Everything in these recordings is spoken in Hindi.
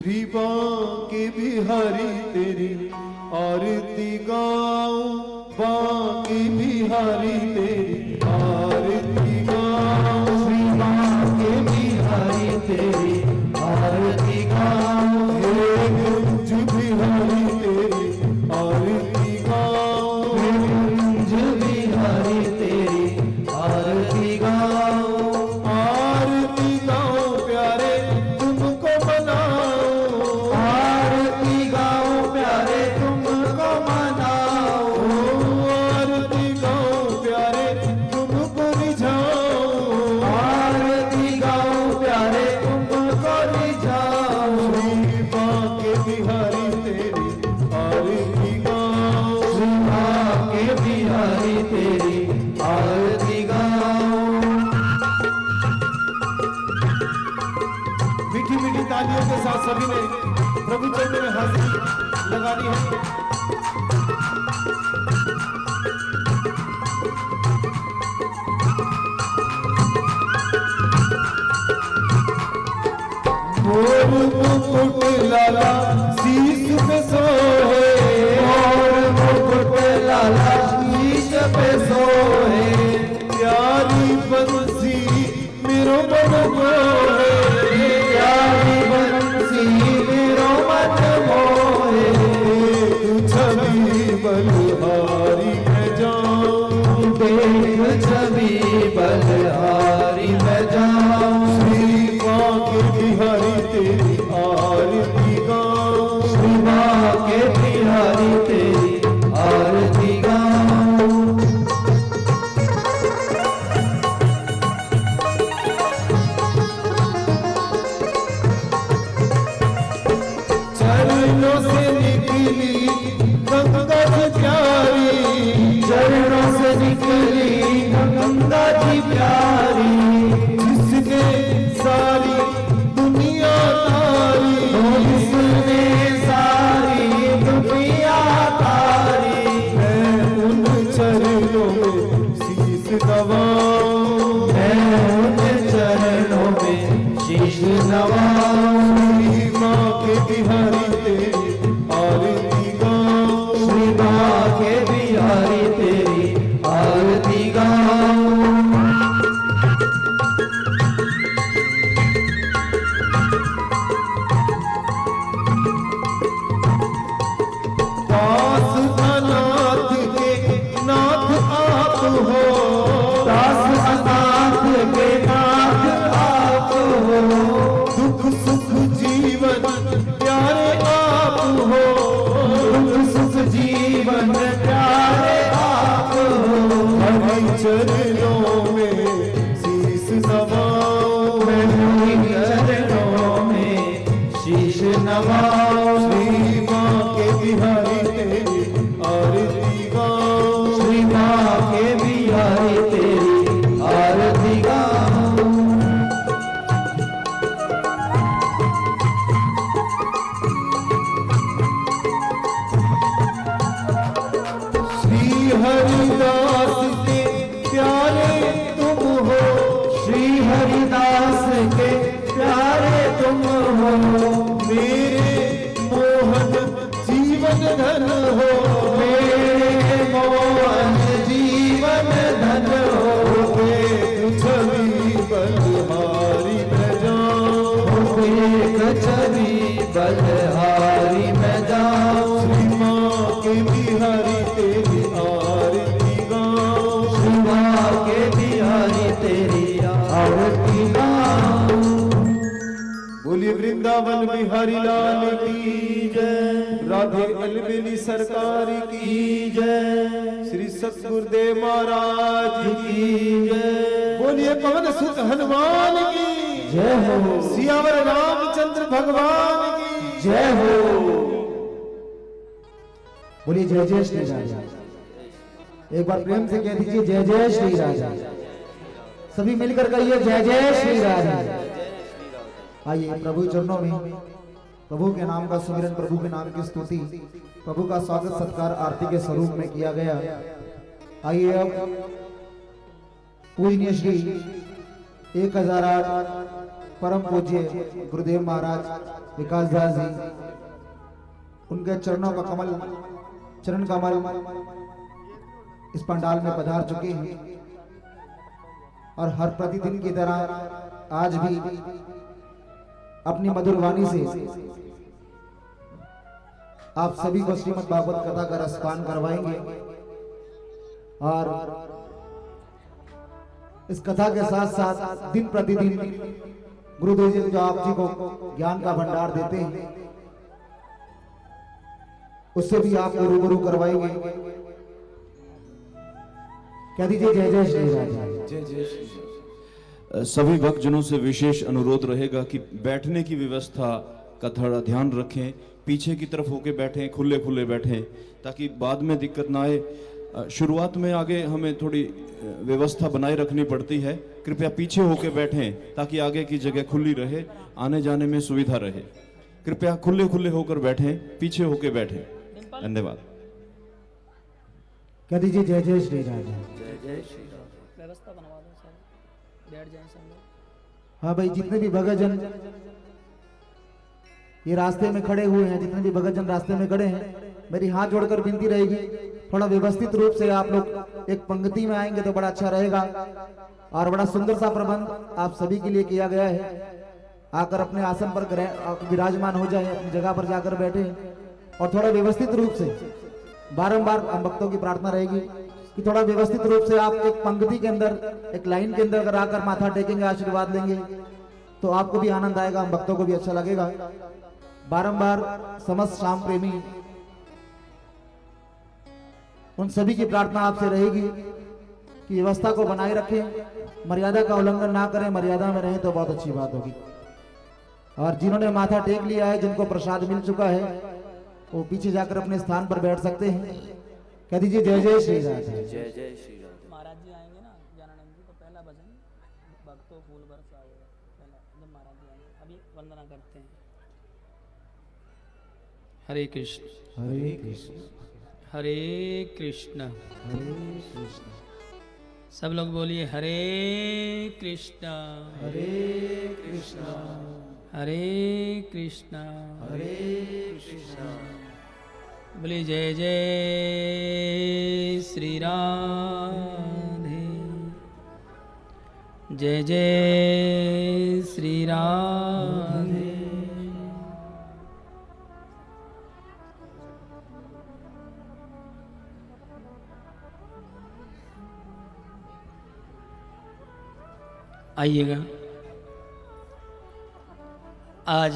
श्री बांके बिहारी तेरी आरती गाऊं, बांके बिहारी तेरी आरती गाऊं, श्री बांके बिहारी तेरी आरती गाऊं, हे कुंज बिहारी तेरी आरती गाऊं, हे कुंज बिहारी तेरी आरती गाऊं, आरती गाऊं प्यारे तुमको मनाऊं, आरती गाऊं प्यारे तुमको मनाऊं, आरती गाऊं प्यारे तुमको रिझाऊं, आरती गाऊं प्यारे तुमको रिझाऊं, श्री बांके बिहारी तेरी आरती गाऊं, श्री बांके बिहारी तेरी आरती गाऊं। मीठी मीठी तालियों के साथ सभी ने प्रभु चरणों में हाजिरी लगानी है। मोर मुकुट लाला शीश पे सोए, मोर मुकुट लाला शीश पे सोए, प्यारी बंसी मेरो मन मोहे, प्यारी बंसी मेरो मन मोहे, छवि बलिहारी मैं जाऊं, देख छवि बलिहारी मैं जाऊं, श्री बांके बिहारी तेरी आरती गाऊं, श्री बांके बिहारी तेरी आरती गाऊं। चरणों से निकली गंगा जी प्यारी, चरणों से निकली गंगा जी प्यारी, जिसने सारी दुनिया तारी, जिसने सारी दुनिया तारी, मैं उन चरणों में शीश नवाऊं, मैं उन चरणों में शीश नवाऊं, श्री बांके बिहारी तेरी आरती गाऊं, श्री बांके बिहारी तेरी आरती गाऊं। दास अनाथ के नाथ आप हो, दास अनाथ के नाथ आप हो, दुख सुख जीवन प्यारे आप हो, दुख सुख जीवन प्यारे आप हो, हरि चरणों में शीश नवाऊं, मैं उन्हीं चरणों में शीश नवाऊं, श्री बांके बिहारी तेरी आरती गाऊं, श्री बांके बिहारी तेरी आरती गाऊं। श्री हरिदास के प्यारे तुम हो, श्री हरिदास के प्यारे तुम हो, मेरे मोहन जीवन धन हो, मेरे मोहन जीवन धन हो, एक छवि बलिहारी मैं जाऊं, एक छवि बलिहारी मैं जाऊं, श्री बांके बिहारी तेरी आरती गाऊं, श्री बांके बिहारी तेरी आरती गाऊं। बोलिए वृंदावन बिहारी लाल की जय, राधे अलबेली सरकार की जय, श्री सतगुरुदेव महाराज की जय, बोलिए पवन सुत हनुमान की जय हो, सियावर रामचंद्र भगवान की जय हो। बोलिए जय जय श्री राम। एक बार प्रेम से कह दीजिए जय जय श्री राम। सभी मिलकर कहिए जय जय श्री राम। आइए प्रभु चरणों में प्रभु के नाम का सुमिरन, प्रभु के नाम की स्तुति, प्रभु का स्वागत सत्कार आरती के स्वरूप में किया गया। आइए अब पूजनीय श्री 1008 परम पूज्य गुरुदेव महाराज विकास दास जी, उनके चरणों का कमल, चरण कमल इस पंडाल में पधार चुके हैं और हर प्रतिदिन की तरह आज भी अपनी मधुर वाणी से आप सभी को श्रीमद् भागवत कथा का रसपान करवाएंगे। और इस कथा के साथ साथ दिन प्रतिदिन गुरुदेव जी जो आप जी को ज्ञान का भंडार देते हैं उससे भी आपको रूबरू करवाएंगे। कह दीजिए जय जय श्री राम। जय जय श्री राम। सभी भक्तजनों से विशेष अनुरोध रहेगा कि बैठने की व्यवस्था का थोड़ा ध्यान रखें, पीछे की तरफ होके बैठें, खुले खुले बैठें ताकि बाद में दिक्कत ना आए। शुरुआत में आगे हमें थोड़ी व्यवस्था बनाए रखनी पड़ती है, कृपया पीछे होके बैठें ताकि आगे की जगह खुली रहे, आने जाने में सुविधा रहे। कृपया खुले खुले होकर बैठें, पीछे होके बैठें। धन्यवाद। कह दीजिए जय जय श्री राम। जय जय श्री राम। व्यवस्था बनवा दो सर, बैठ जाएं सब लोग। हाँ भाई, जितने भी भगतजन ये रास्ते में खड़े हुए हैं, जितने भी भगतजन रास्ते में खड़े हैं, मेरी हाथ जोड़कर विनती रहेगी थोड़ा व्यवस्थित रूप से आप लोग एक पंक्ति में आएंगे तो बड़ा अच्छा रहेगा। और बड़ा सुंदर सा प्रबंध आप सभी के लिए किया गया है। आकर अपने आसन पर विराजमान हो जाए, अपनी जगह पर जाकर बैठे और थोड़ा व्यवस्थित रूप से, बारंबार हम भक्तों की प्रार्थना रहेगी कि थोड़ा व्यवस्थित रूप से आप एक पंक्ति के अंदर, एक लाइन के अंदर अगर आकर माथा टेकेंगे, आशीर्वाद लेंगे तो आपको भी आनंद आएगा, हम भक्तों को भी अच्छा लगेगा। बारंबार समस्त शाम प्रेमी उन सभी की प्रार्थना आपसे रहेगी कि व्यवस्था को बनाए रखें, मर्यादा का उल्लंघन ना करें, मर्यादा में रहें तो बहुत अच्छी बात होगी। और जिन्होंने माथा टेक लिया है, जिनको प्रसाद मिल चुका है, वो पीछे जाकर अपने स्थान पर बैठ सकते हैं। कह दीजिए जय जय श्री राम। जय जय श्री राम। महाराज जी आएंगे ना ज्ञानानंद जी, तो पहला भजन भक्तों फूल बरसाएगा, पहला जब महाराज जी आएंगे। अभी वंदना करते हैं। हरे कृष्ण हरे कृष्ण हरे कृष्ण हरे कृष्ण। सब लोग बोलिए हरे कृष्ण हरे कृष्ण हरे कृष्ण हरे कृष्ण। बोलिए जय जय श्री राधे, जय जय श्री राधे। आइएगा, आज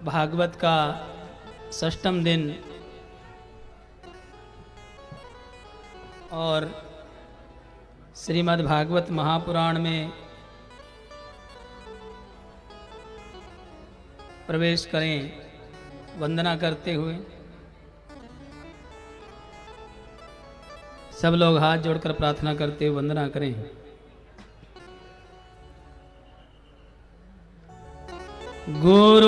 भागवत का षष्ठम दिन और श्रीमद् भागवत महापुराण में प्रवेश करें वंदना करते हुए। सब लोग हाथ जोड़कर प्रार्थना करते हुए वंदना करें। गुरुर्ब्रह्मा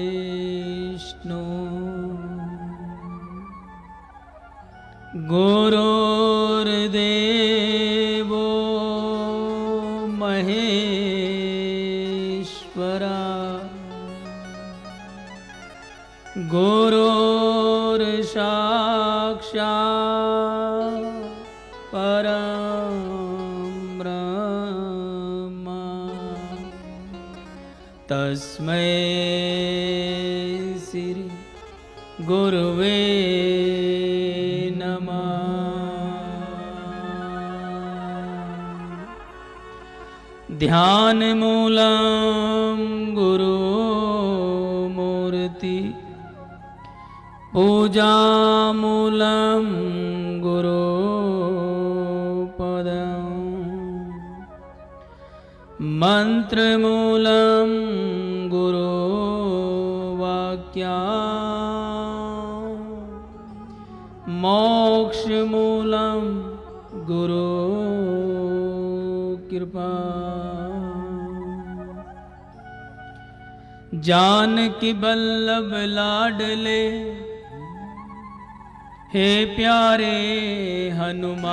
गुरुर्विष्णु गुरुर्देवो महेश्वरा गुरुर्साक्षात् परं ब्रह्म तस्मै श्री गुरुवे नमः। ध्यानमूलं गुरुमूर्ति, पूजामूलं गुरुपदं, मंत्रमूलं गुरुवाक्यं, मोक्षमूलं गुरुकृपा। जानकी बल्लभ लाडले हे प्यारे हनुमान,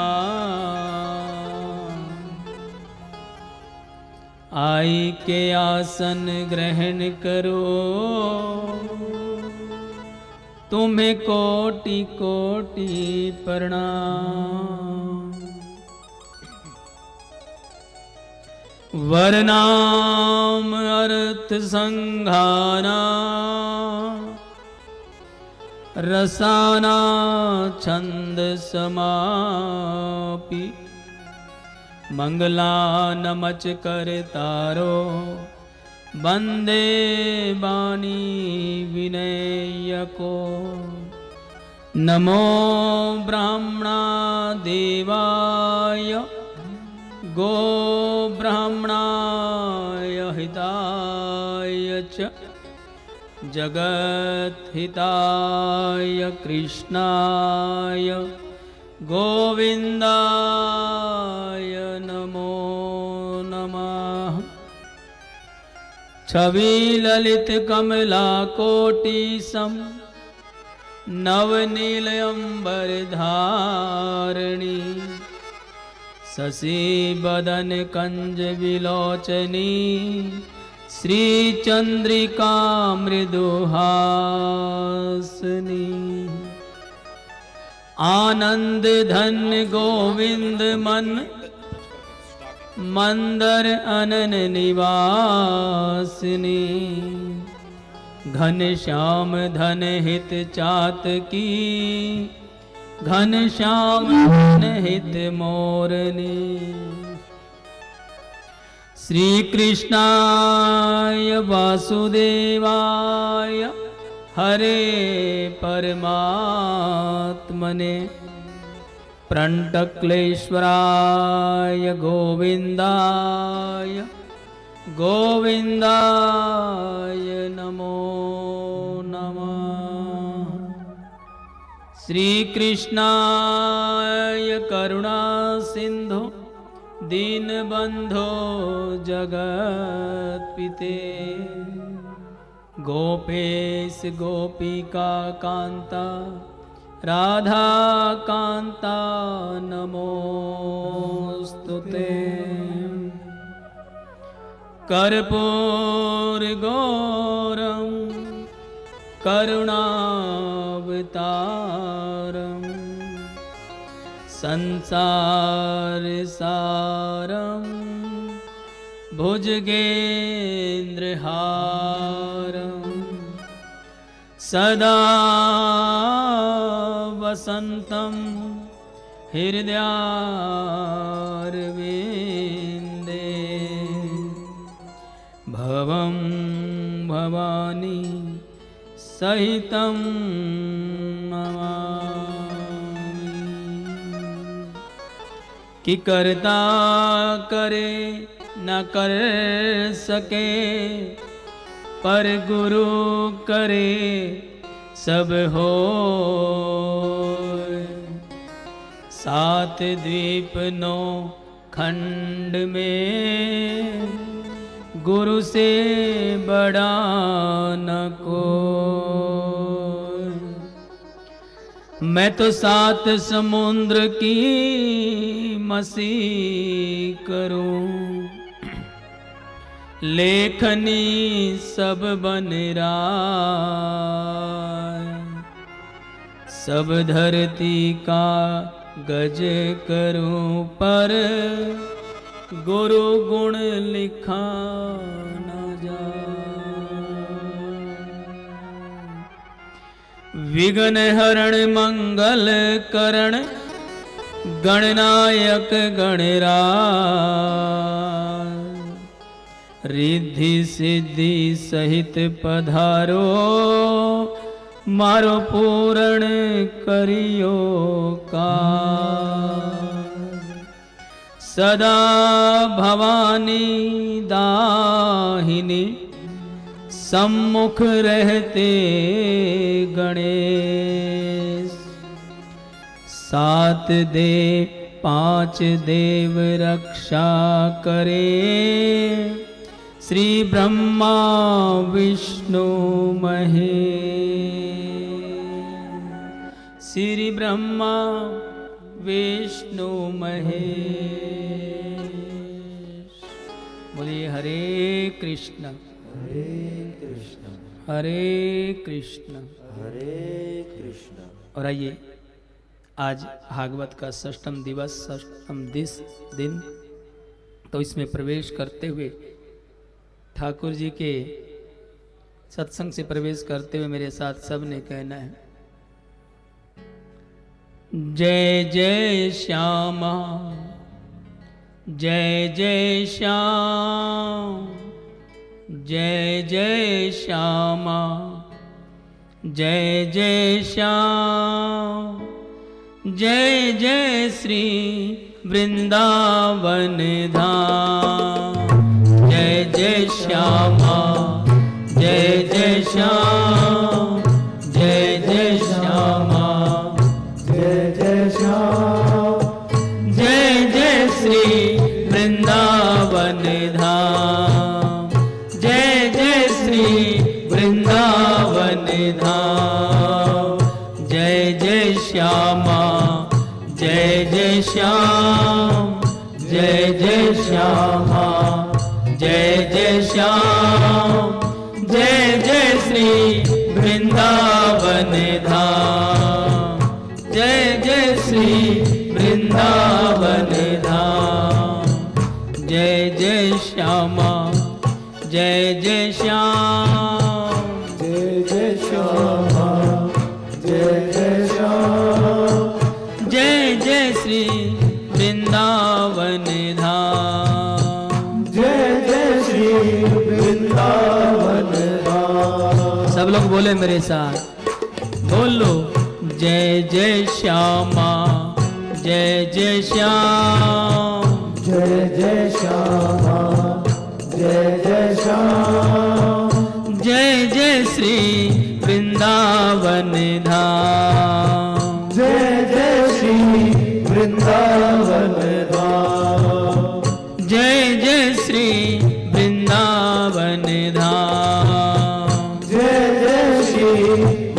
आई के आसन ग्रहण करो, तुम्हें कोटि कोटि प्रणाम। वर्णाम अर्थ संघाना, रसाना छंद समापि, मंगलानमच कर तारो, वंदे वाणी विनय को। नमो ब्राह्मणा देवाय, गो ब्राह्मणाय हिताय च, जगत हिताय कृष्णाय गोविंदाय नमो नमः। छवि ललित कमला कोटि सम, नवनील अंबर धारणी, शशि बदन कंज विलोचनी, श्री चंद्रिका मृदुहासनी। आनंद धन्य गोविंद मन, मंदर अनन निवासिनी, घन श्याम धन हित चातकी, घन श्याम धन हित मोरनी। श्री कृष्णाय वासुदेवाय, हरे परमात्मने, प्रणतक्लेश्वराय गोविंदाय, गोविंदाय नमो नमः। श्री कृष्णाय करुणा सिंधु, दीनबंधो जगत्पिते, गोपेश गोपिका कांता, राधा कांता नमोस्तुते। कर्पूर गौरम करुणावतारम, संसार सारम भुजगेन्द्रहारम, सदा वसंतम हृदयारविंदे, भवं भवानी सहितं नमामि। कि करता करे न कर सके, पर गुरु करे सब होय। सात द्वीप नौ खंड में, गुरु से बड़ा न कोई। मैं तो सात समुद्र की मसी करूं, लेखनी सब बन राय। सब धरती का गज करूं, पर गुरु गुण लिखा न जाए। विघ्न हरण मंगल करण, गणनायक गणराज। रिद्धि सिद्धि सहित पधारो, मारो पूर्ण करियो काज। सदा भवानी दाहिनी, सम्मुख रहते गणेश। सात दे पांच देव रक्षा करे, श्री ब्रह्मा विष्णु महेश, श्री ब्रह्मा विष्णु महेश। बोलिए हरे कृष्ण हरे कृष्ण और आइए आज भागवत का षष्ठम दिवस षष्ठम दिन, तो इसमें प्रवेश करते हुए ठाकुर जी के सत्संग से प्रवेश करते हुए मेरे साथ सब ने कहना है जय जय श्यामा जय जय श्याम, जय जय श्यामा जय जय श्याम, जय जय श्री वृंदावन धाम। जय जय श्यामा जय जय श्याम, जय जय श्यामा जय जय श्याम, जय जय श्री वृंदावन धाम। जय जय श्री वृंदावन धाम। जय जय श्यामा जय जय श्याम, जय जय श्यामा जय जय श्याम, जय जय श्री वृंदावन धाम। जय जय श्री वृंदावन धाम। जय जय श्यामा जय जय श्याम, जय जय श्यामा जय जय श्याम, जय जय श्री वृंदावन धाम। जय जय श्री वृंदावन धाम। सब लोग बोले मेरे साथ, बोलो जय जय श्यामा जय जय श्याम, जय जय श्यामा जय जय श्याम, जय जय श्री वृंदावन धाम। जय जय श्री वृंदावन धाम। जय जय श्री वृंदावन धाम। जय जय श्री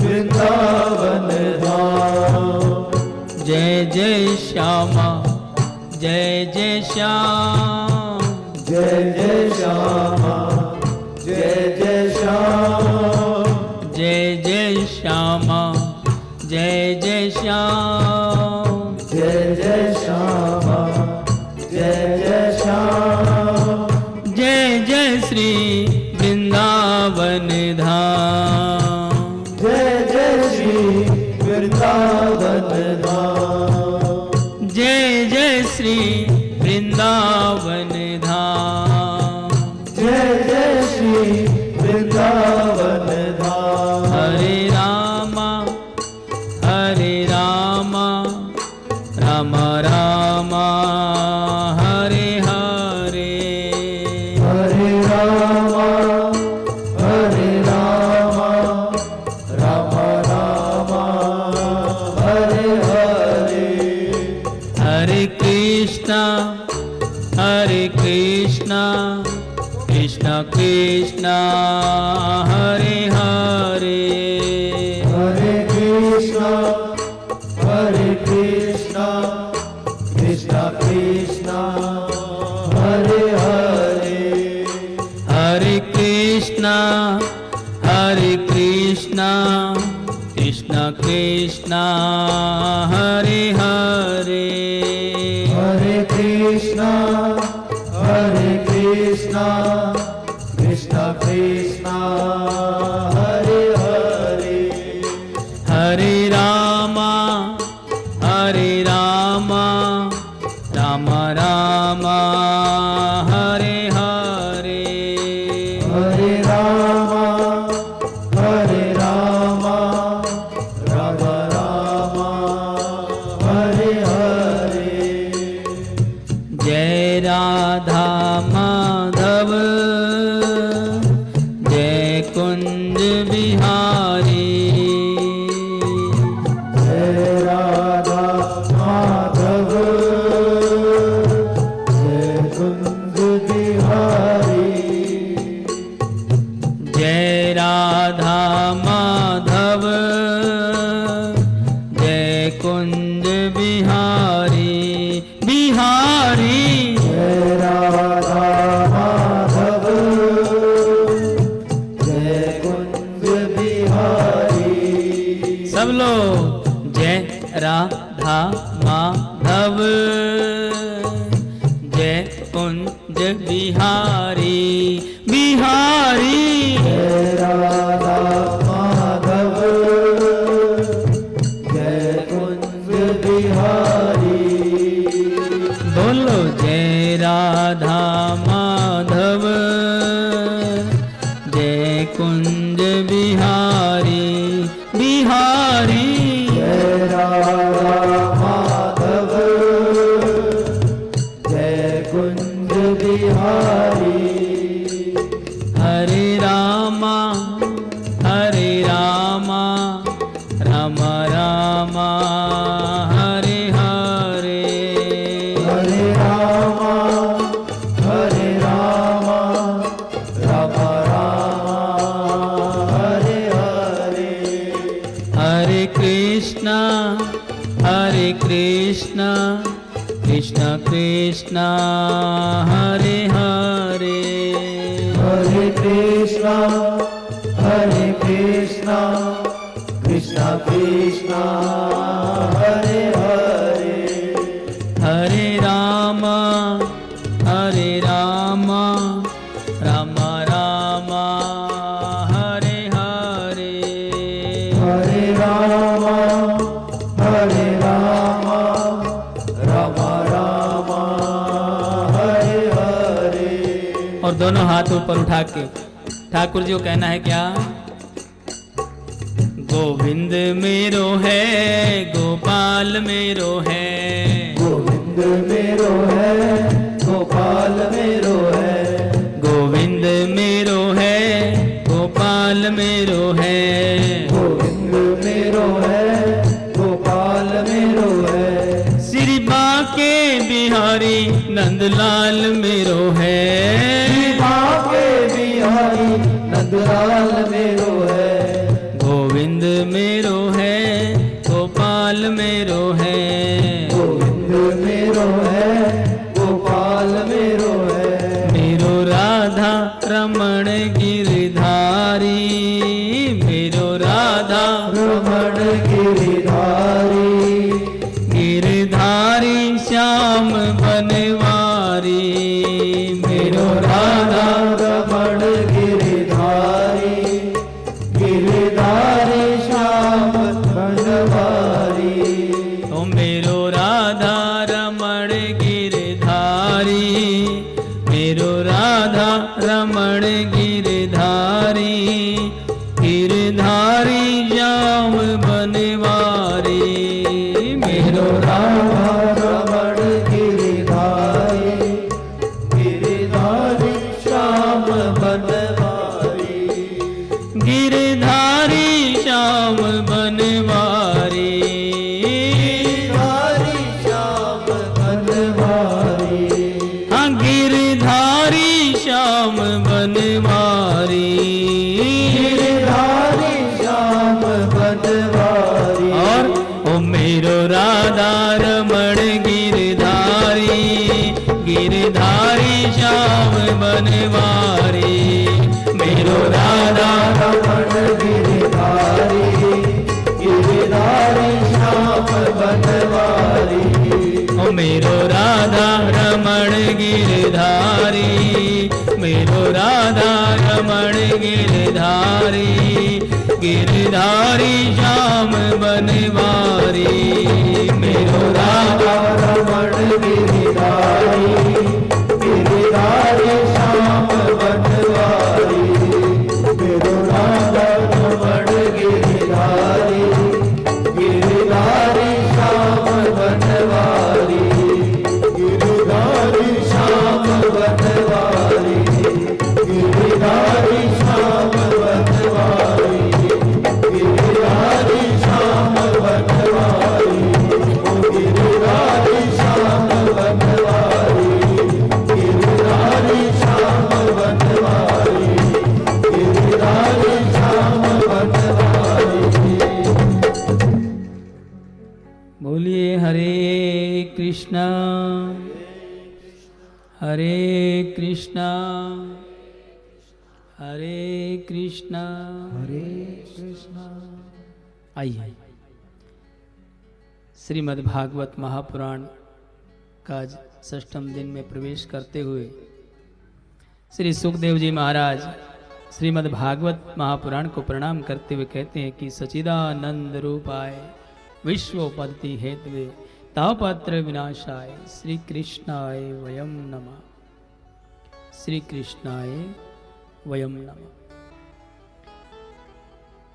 वृंदावन धाम। जय जय श्यामा जय जय श्याम, जय जय श्यामा जय जय श्याम, जय जय श्यामा जय जय श्याम, जय जय श्यामा जय जय श्याम, जय जय श्री वृंदावन धाम। जय जय श्री वृंदावन धाम। जय जय श्री वृंदावन धाम। जय जय श्री वृंदावन धाम। हरे रामा राम रामा हरे हरे, हरे रामा राम रामा हरे हरे, हरे कृष्णा कृष्ण कृष्ण हरे हरे, हरे कृष्ण कृष्ण कृष्ण हरे हरे, हरे कृष्णा कृष्ण कृष्ण हरे हरे, हरे कृष्ण कृष्ण कृष्ण हरे हरे, हरे रामा राम राम हरे हरे, हरे रामा राम राम हरे हरे, जय राधा माधव जय कुंज जय राधा माधव, जय कुंज बिहारी बिहारी। जय राधा माधव, जय कुंज बिहारी। बोलो जय राधा माधव, जय कुंज बिहारी बिहारी। जय राधा माधव, जय कुंज बिहारी। हरे रामा राम रामा हरे हरे। हरे रामा राम राम हरे हरे। हरे कृष्णा कृष्ण कृष्ण हरे हरे। हरे कृष्णा कृष्ण कृष्ण हरे हरे। हरे राम राम राम हरे हरे। हरे राम राम राम हरे हरे। और दोनों हाथ ऊपर उठा के ठाकुर जी को कहना है क्या? गोविंद मेरो है, गोपाल मेरो है। गोविंद मेरो है, गोपाल मेरो है। गोविंद मेरो है, गोपाल मेरो है। गोविंद मेरो है, गोपाल मेरो है। श्री बांके बिहारी नंदलाल मेरो है। बांके बिहारी नंदलाल मेरो है। गोविंद मेरो है, गोपाल मेरो है। गोविंद मेरो है, गोपाल मेरो है। मेरो राधा रमण गिरधारी, मेरो राधा रमण गिरिधारी। गिरधारी श्याम बनवारी। मेरो राधा रमण गिरिधारी। गिरिधारी श्याम बनवारी। ओ मेरो राधा रमण गिरधारी, मेरो राधा रमण गिरधारी। गिरधारी श्याम बनवारी। मेरो राधा रमण गिरिधारी। गिरिधारी श्याम बनवारी। गिरधारी श्याम बनवारी। गिरिधारी श्याम बनवारी। हाँ गिरधारी श्याम बनवारी। गिरिधारी श्याम बनवारी। और ओ मेरो राधा रमण गिरधारी, गिरधारी श्याम बनवारी। मेरो राधा रमण गिरिधारी। गिरिधारी श्याम बनवारी। ओ मेरो राधा रमण गिरधारी, मेरो राधा रमण गिरधारी। गिरधारी श्याम बनवारी। मेरो राधा रमण गिरिधारी। गिरिधारी श्याम बनवारी। मेरो राधा रमण गिरिधारी। गिरिधारी श्याम बनवारी। गिरिधारी श्याम बनवारी। गिरिधारी श्याम बनवारी। गिरिधारी श्याम बनवारी। गिरिधारी श्याम बनवारी। गिरिधारी श्याम बनवारी। गिरिधारी श्याम बनवारी। बोलिए हरे कृष्णा हरे कृष्णा हरे कृष्णा। हरे कृष्णा। आइए श्रीमद् भागवत महापुराण का आज षष्ठम दिन में प्रवेश करते हुए श्री सुखदेव जी महाराज श्रीमद् भागवत महापुराण को प्रणाम करते हुए कहते हैं कि सचिदानंद रूपाय विश्वोपत्ति हेतवे तापत्र विनाशाय श्री कृष्णाय वयम नमः। श्री कृष्णाय वयम नमः।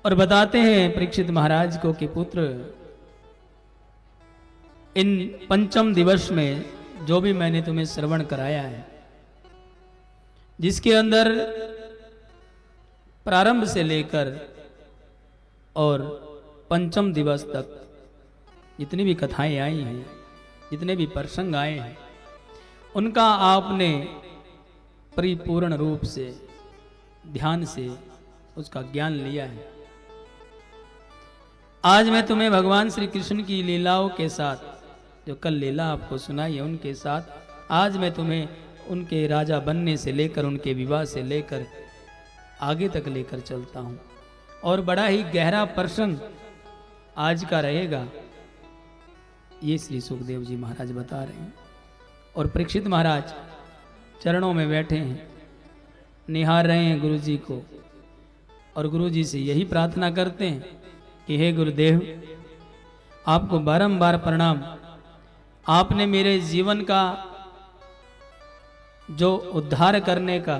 और बताते हैं परीक्षित महाराज को कि पुत्र, इन पंचम दिवस में जो भी मैंने तुम्हें श्रवण कराया है, जिसके अंदर प्रारंभ से लेकर और पंचम दिवस तक जितनी भी कथाएं आई हैं, जितने भी प्रसंग आए हैं, उनका आपने परिपूर्ण रूप से ध्यान से उसका ज्ञान लिया है। आज मैं तुम्हें भगवान श्री कृष्ण की लीलाओं के साथ, जो कल लीला आपको सुनाई है उनके साथ, आज मैं तुम्हें उनके राजा बनने से लेकर उनके विवाह से लेकर आगे तक लेकर चलता हूं। और बड़ा ही गहरा प्रसंग आज का रहेगा, ये श्री सुखदेव जी महाराज बता रहे हैं। और परीक्षित महाराज चरणों में बैठे हैं, निहार रहे हैं गुरु जी को, और गुरु जी से यही प्रार्थना करते हैं कि हे गुरुदेव, आपको बारंबार प्रणाम। आपने मेरे जीवन का जो उद्धार करने का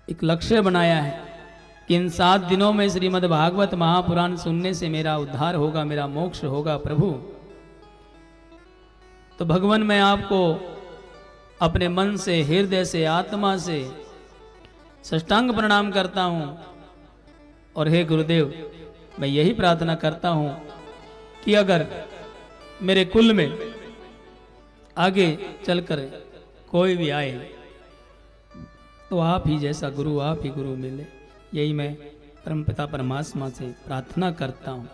एक लक्ष्य बनाया है कि इन 7 दिनों में श्रीमद् भागवत महापुराण सुनने से मेरा उद्धार होगा, मेरा मोक्ष होगा प्रभु, तो भगवान मैं आपको अपने मन से, हृदय से, आत्मा से साष्टांग प्रणाम करता हूं। और हे गुरुदेव, मैं यही प्रार्थना करता हूं कि अगर मेरे कुल में आगे चलकर कोई भी आए तो आप ही जैसा गुरु, आप ही गुरु मिले, यही मैं परमपिता परमात्मा से प्रार्थना करता हूं।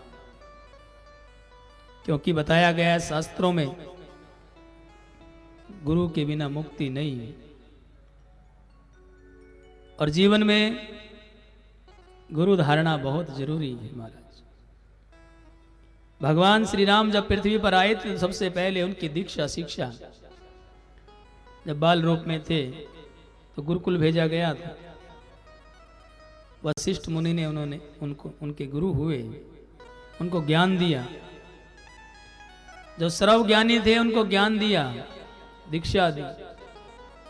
क्योंकि बताया गया है शास्त्रों में, गुरु के बिना मुक्ति नहीं है। और जीवन में गुरु धारणा बहुत जरूरी है महाराज। भगवान श्री राम जब पृथ्वी पर आए थे, सबसे पहले उनकी दीक्षा शिक्षा, जब बाल रूप में थे तो गुरुकुल भेजा गया था। वशिष्ठ मुनि ने उनके गुरु हुए, उनको ज्ञान दिया। जो सर्व ज्ञानी थे उनको ज्ञान दिया, दीक्षा दी,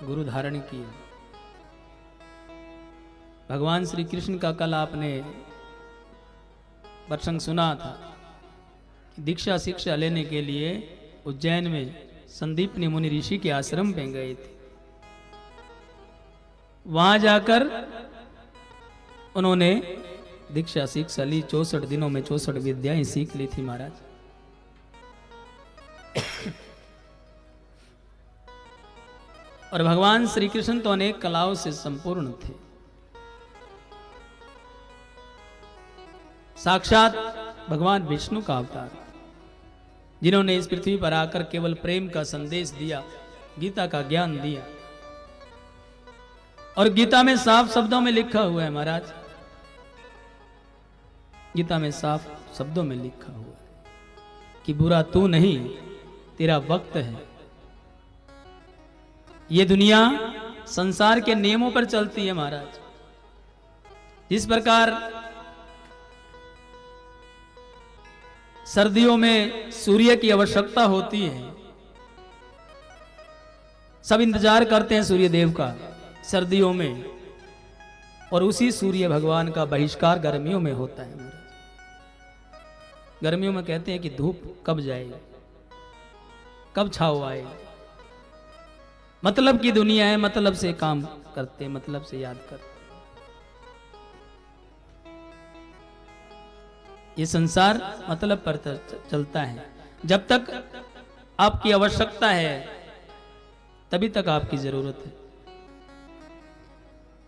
गुरु धारण किया। भगवान श्री कृष्ण का कल आपने प्रसंग सुना था कि दीक्षा शिक्षा लेने के लिए उज्जैन में संदीपनी मुनि ऋषि के आश्रम पे गए थे। वहां जाकर उन्होंने दीक्षा शिक्षा ली। 64 दिनों में 64 विद्याएं सीख ली थी महाराज। और भगवान श्री कृष्ण तो अनेक कलाओं से संपूर्ण थे। साक्षात भगवान विष्णु का अवतार, जिन्होंने इस पृथ्वी पर आकर केवल प्रेम का संदेश दिया, गीता का ज्ञान दिया। और गीता में साफ शब्दों में लिखा हुआ है महाराज, गीता में साफ शब्दों में लिखा हुआ है कि बुरा तू नहीं, तेरा वक्त है। ये दुनिया संसार के नियमों पर चलती है महाराज। जिस प्रकार सर्दियों में सूर्य की आवश्यकता होती है, सब इंतजार करते हैं सूर्य देव का सर्दियों में, और उसी सूर्य भगवान का बहिष्कार गर्मियों में होता है महाराज। गर्मियों में कहते हैं कि धूप कब जाएगी, कब छाव आएगी। मतलब की दुनिया है, मतलब से काम करते, मतलब से याद करते। ये संसार मतलब पर चलता है। जब तक आपकी आवश्यकता है तभी तक आपकी जरूरत है,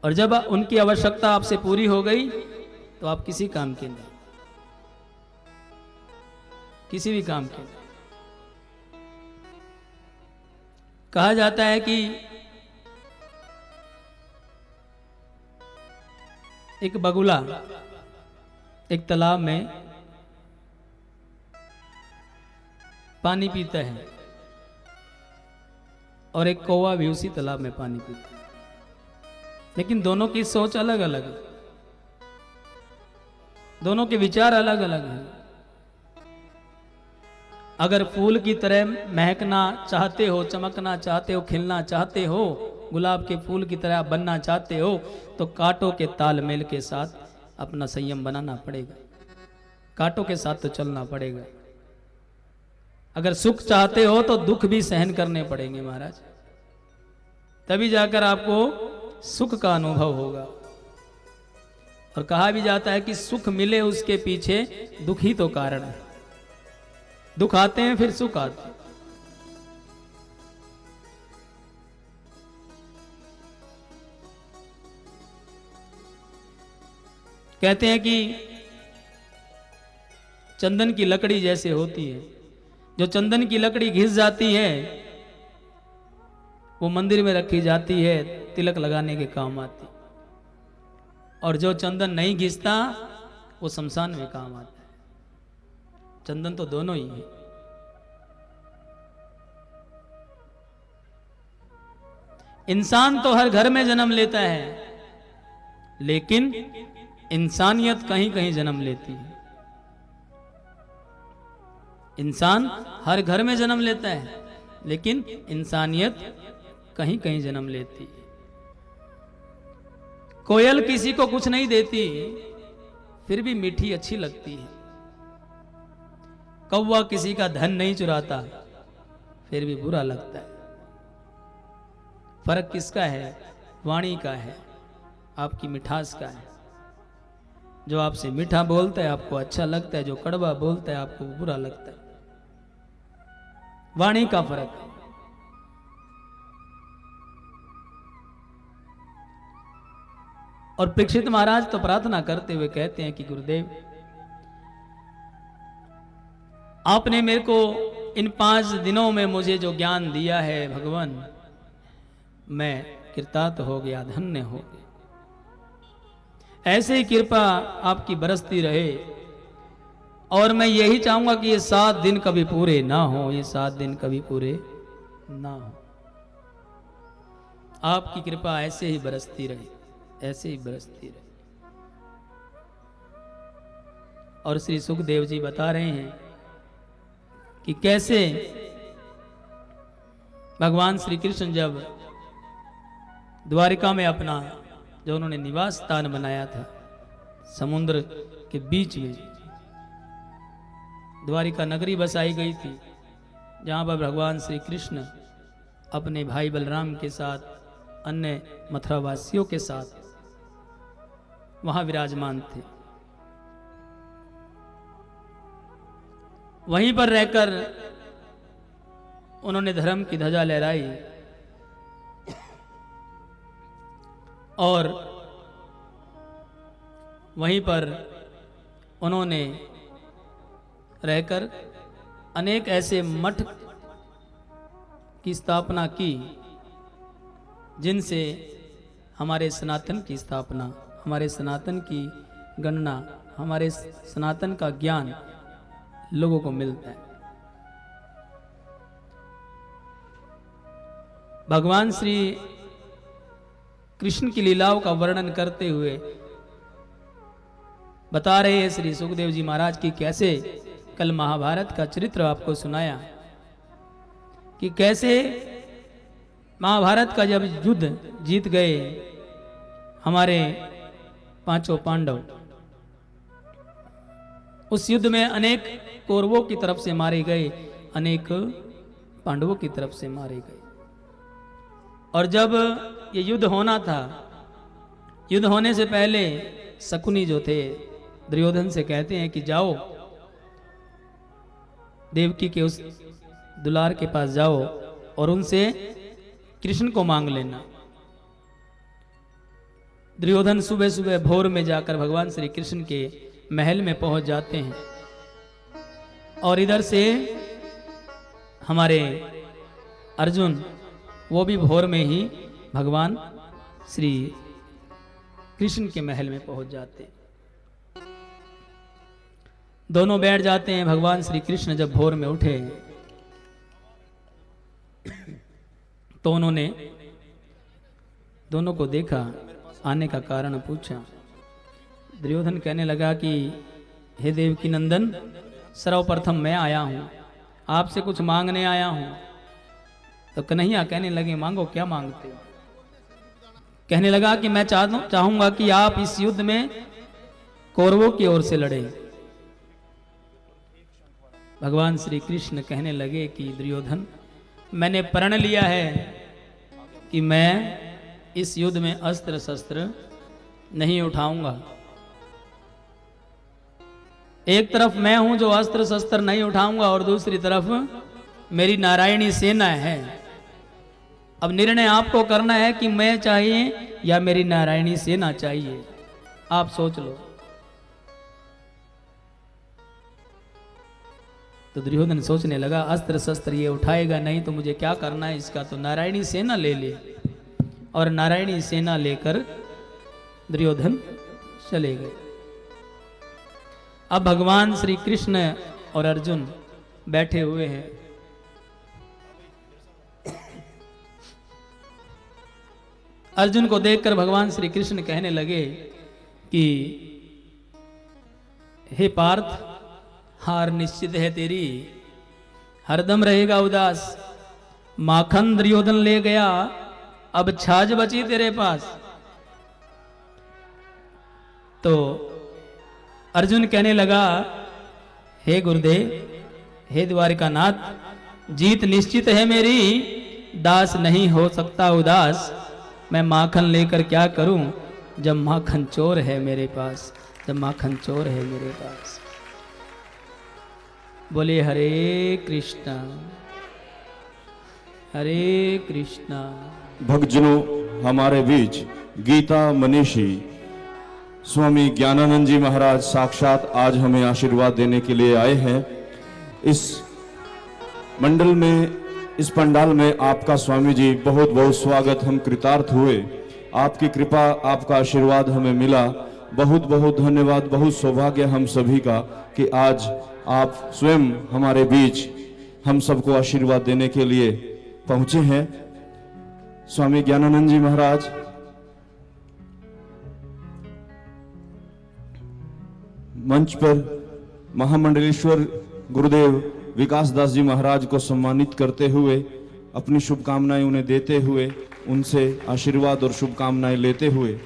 और जब उनकी आवश्यकता आपसे पूरी हो गई तो आप किसी काम के नहीं, किसी भी काम के नहीं। कहा जाता है कि एक बगुला एक तालाब में पानी पीता है और एक कौवा भी उसी तालाब में पानी पीता है, लेकिन दोनों की सोच अलग अलग है, दोनों के विचार अलग अलग हैं। अगर फूल की तरह महकना चाहते हो, चमकना चाहते हो, खिलना चाहते हो, गुलाब के फूल की तरह बनना चाहते हो, तो कांटों के तालमेल के साथ अपना संयम बनाना पड़ेगा, कांटों के साथ तो चलना पड़ेगा। अगर सुख चाहते हो तो दुख भी सहन करने पड़ेंगे महाराज, तभी जाकर आपको सुख का अनुभव होगा। और कहा भी जाता है कि सुख मिले उसके पीछे दुख ही तो कारण है। दुख आते हैं फिर सुख आते हैं। कहते हैं कि चंदन की लकड़ी जैसे होती है, जो चंदन की लकड़ी घिस जाती है वो मंदिर में रखी जाती है, तिलक लगाने के काम आती, और जो चंदन नहीं घिसता वो शमशान में काम आता है। चंदन तो दोनों ही है। इंसान तो हर घर में जन्म लेता है, लेकिन इंसानियत कहीं कहीं जन्म लेती है। इंसान हर घर में जन्म लेता है, लेकिन इंसानियत कहीं कहीं जन्म लेती है। कोयल किसी को कुछ नहीं देती, फिर भी मीठी अच्छी लगती है। कौवा किसी का धन नहीं चुराता, फिर भी बुरा लगता है। फर्क किसका है? वाणी का है, आपकी मिठास का है। जो आपसे मीठा बोलता है आपको अच्छा लगता है, जो कड़वा बोलता है आपको बुरा लगता है। वाणी का फर्क है। और परीक्षित महाराज तो प्रार्थना करते हुए कहते हैं कि गुरुदेव, आपने मेरे को इन 5 दिनों में मुझे जो ज्ञान दिया है भगवान, मैं कृतार्थ हो गया, धन्य हो गया। ऐसे ही कृपा आपकी बरसती रहे, और मैं यही चाहूंगा कि ये 7 दिन कभी पूरे ना हो, ये 7 दिन कभी पूरे ना हो। आपकी कृपा ऐसे ही बरसती रहे, ऐसे ही बरसती रहे। और श्री सुखदेव जी बता रहे हैं कि कैसे भगवान श्री कृष्ण जब द्वारिका में अपना जो उन्होंने निवास स्थान बनाया था, समुद्र के बीच में द्वारिका नगरी बसाई गई थी, जहां पर भगवान श्री कृष्ण अपने भाई बलराम के साथ, अन्य मथुरावासियों के साथ वहां विराजमान थे। वहीं पर रहकर उन्होंने धर्म की ध्वजा लहराई और वहीं पर उन्होंने रहकर अनेक ऐसे मठ की स्थापना की जिनसे हमारे सनातन की स्थापना, हमारे सनातन की गणना, हमारे सनातन का ज्ञान लोगों को मिलता है। भगवान श्री कृष्ण की लीलाओं का वर्णन करते हुए बता रहे हैं श्री सुखदेव जी महाराज की कैसे कल महाभारत का चरित्र आपको सुनाया कि कैसे महाभारत का जब युद्ध जीत गए हमारे 5 पांडव, उस युद्ध में अनेक कौरवों की तरफ से मारे गए, अनेक पांडवों की तरफ से मारे गए। और जब ये युद्ध होना था, युद्ध होने से पहले शकुनी जो थे दुर्योधन से कहते हैं कि जाओ देवकी के उस दुलार के पास जाओ और उनसे कृष्ण को मांग लेना। दुर्योधन सुबह सुबह भोर में जाकर भगवान श्री कृष्ण के महल में पहुंच जाते हैं और इधर से हमारे अर्जुन वो भी भोर में ही भगवान श्री कृष्ण के महल में पहुंच जाते हैं। दोनों बैठ जाते हैं। भगवान श्री कृष्ण जब भोर में उठे तो उन्होंने दोनों को देखा, आने का कारण पूछा। दुर्योधन कहने लगा कि हे देवकी नंदन, सर्वप्रथम मैं आया हूं, आपसे कुछ मांगने आया हूं। तो कन्हैया कहने लगे मांगो, क्या मांगते हो? कहने लगा कि मैं चाहूंगा कि आप इस युद्ध में कौरवों की ओर से लड़े। भगवान श्री कृष्ण कहने लगे कि दुर्योधन, मैंने प्रण लिया है कि मैं इस युद्ध में अस्त्र शस्त्र नहीं उठाऊंगा। एक तरफ मैं हूं जो अस्त्र शस्त्र नहीं उठाऊंगा और दूसरी तरफ मेरी नारायणी सेना है। अब निर्णय आपको करना है कि मैं चाहिए या मेरी नारायणी सेना चाहिए, आप सोच लो। तो दुर्योधन सोचने लगा, अस्त्र शस्त्र ये उठाएगा नहीं तो मुझे क्या करना है इसका, तो नारायणी सेना ले ले। और नारायणी सेना लेकर दुर्योधन चले गए। अब भगवान श्री कृष्ण और अर्जुन बैठे हुए हैं। अर्जुन को देखकर भगवान श्री कृष्ण कहने लगे कि हे पार्थ, हार निश्चित है तेरी, हरदम रहेगा उदास। माखन दुर्योधन ले गया, अब छाछ बची तेरे पास। तो अर्जुन कहने लगा, हे गुरुदेव, हे द्वारिकानाथ, जीत निश्चित है मेरी, दास नहीं हो सकता उदास। मैं माखन लेकर क्या करूं जब माखन चोर है मेरे पास, जब माखन चोर है मेरे पास। बोले हरे कृष्णा हरे कृष्णा। भक्तजनों, हमारे बीच गीता मनीषी स्वामी ज्ञानानंद जी महाराज साक्षात आज हमें आशीर्वाद देने के लिए आए हैं। इस मंडल में, इस पंडाल में आपका स्वामी जी बहुत बहुत स्वागत। हम कृतार्थ हुए, आपकी कृपा, आपका आशीर्वाद हमें मिला। बहुत बहुत धन्यवाद। बहुत सौभाग्य हम सभी का कि आज आप स्वयं हमारे बीच हम सबको आशीर्वाद देने के लिए पहुंचे हैं। स्वामी ज्ञानानंद जी महाराज मंच पर महामंडलेश्वर गुरुदेव विकास दास जी महाराज को सम्मानित करते हुए, अपनी शुभकामनाएं उन्हें देते हुए, उनसे आशीर्वाद और शुभकामनाएं लेते हुए,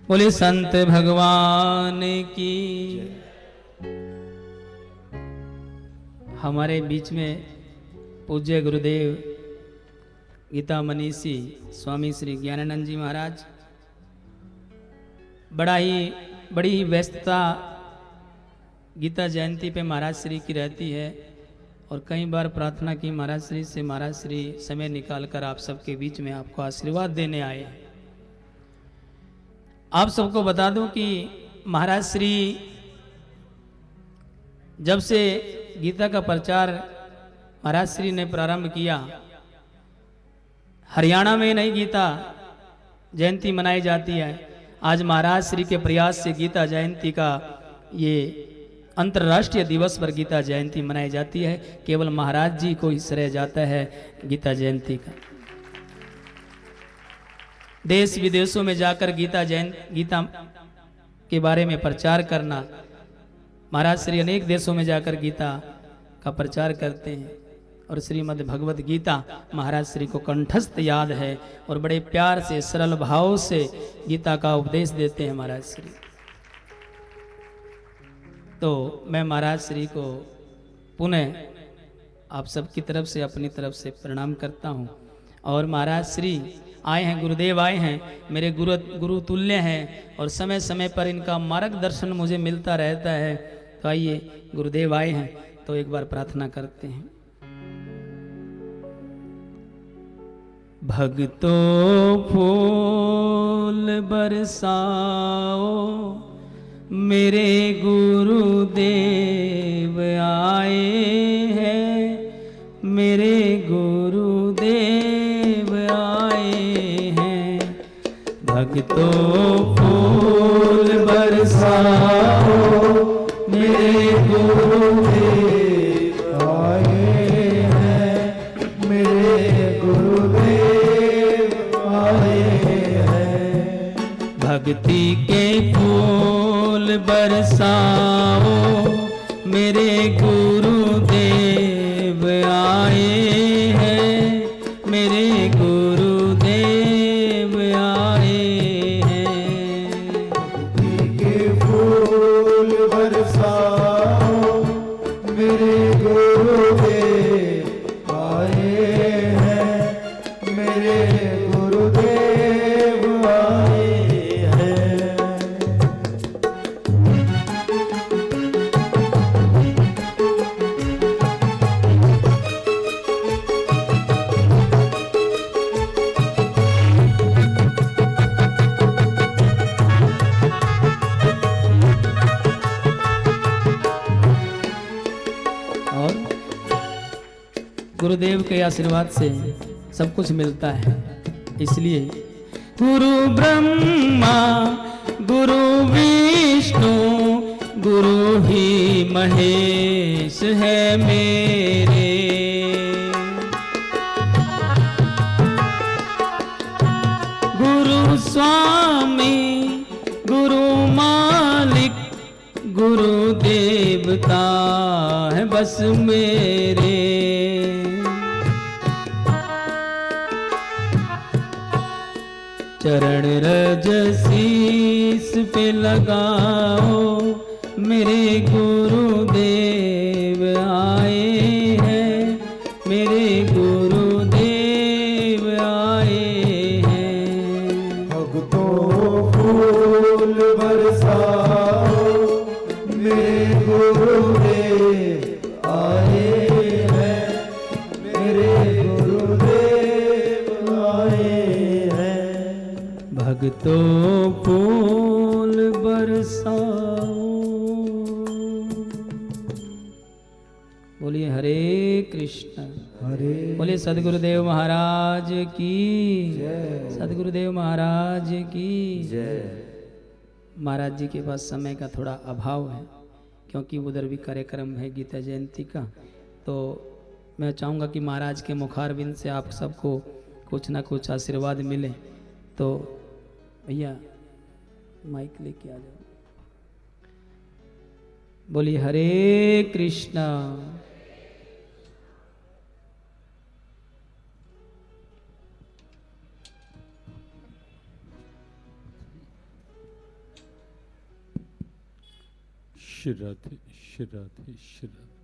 बोले संत भगवान की। हमारे बीच में पूज्य गुरुदेव गीता मनीषी स्वामी श्री ज्ञानानंद जी महाराज, बड़ी ही व्यस्तता गीता जयंती पे महाराज श्री की रहती है और कई बार प्रार्थना की महाराज श्री से, महाराज श्री समय निकालकर आप सबके बीच में आपको आशीर्वाद देने आए हैं। आप सबको बता दूं कि महाराज श्री जब से गीता का प्रचार महाराज श्री ने प्रारंभ किया, हरियाणा में नहीं गीता जयंती मनाई जाती है। आज महाराज श्री के प्रयास से गीता जयंती का ये अंतर्राष्ट्रीय दिवस पर गीता जयंती मनाई जाती है। केवल महाराज जी को ही श्रेय जाता है गीता जयंती का। देश विदेशों में जाकर गीता के बारे में प्रचार करना, महाराज श्री अनेक देशों में जाकर गीता का प्रचार करते हैं और श्रीमद् भगवद गीता महाराज श्री को कंठस्थ याद है और बड़े प्यार से, सरल भाव से गीता का उपदेश देते हैं महाराज श्री। तो मैं महाराज श्री को पुनः आप सबकी तरफ से, अपनी तरफ से प्रणाम करता हूँ। और महाराज श्री आए हैं, गुरुदेव आए हैं, मेरे गुरु तुल्य हैं और समय समय पर इनका मार्गदर्शन मुझे मिलता रहता है। तो आइए, गुरुदेव आए हैं तो एक बार प्रार्थना करते हैं। भक्तों फूल बरसाओ, मेरे गुरुदेव आए हैं, मेरे गुरुदेव आए हैं। भक्तों फूल बरसाओ, मेरे गुरुदेव आए हैं, मेरे भक्ति के फूल बरसाओ, मेरे गुरुदेव आए हैं, मेरे गुरुदेव आए हैं। के फूल बरसाओ, मेरे गुरुदेव आए हैं, मेरे गुरुदेव आए हैं। और गुरुदेव के आशीर्वाद से सब कुछ मिलता है। इसलिए गुरु ब्रह्मा गुरु विष्णु गुरु ही महेश है मेरे। गुरु स्वामी गुरु मालिक गुरु देवता है बस मेरे। चरण रज शीस पे लगाओ, मेरे गुरुदेव आए हैं, मेरे गुरुदेव आए हैं। भक्तों फूल बरसाओ, मेरे गुरुदेव आए हैं, मेरे गुरुदेव आए हैं। भक्तों फूल बरसाओ। बोलिए हरे कृष्ण, हरे बोलिए सदगुरुदेव महाराज की जय। सदगुरुदेव महाराज की जय। महाराज जी के पास समय का थोड़ा अभाव है, क्योंकि उधर भी कार्यक्रम है गीता जयंती का। तो मैं चाहूँगा कि महाराज के मुखारबिंद से आप सबको कुछ ना कुछ आशीर्वाद मिले। तो भैया माइक लेके आ जाओ। बोलिए हरे कृष्णा। श्रीराधे श्रीराधे श्रीराधे।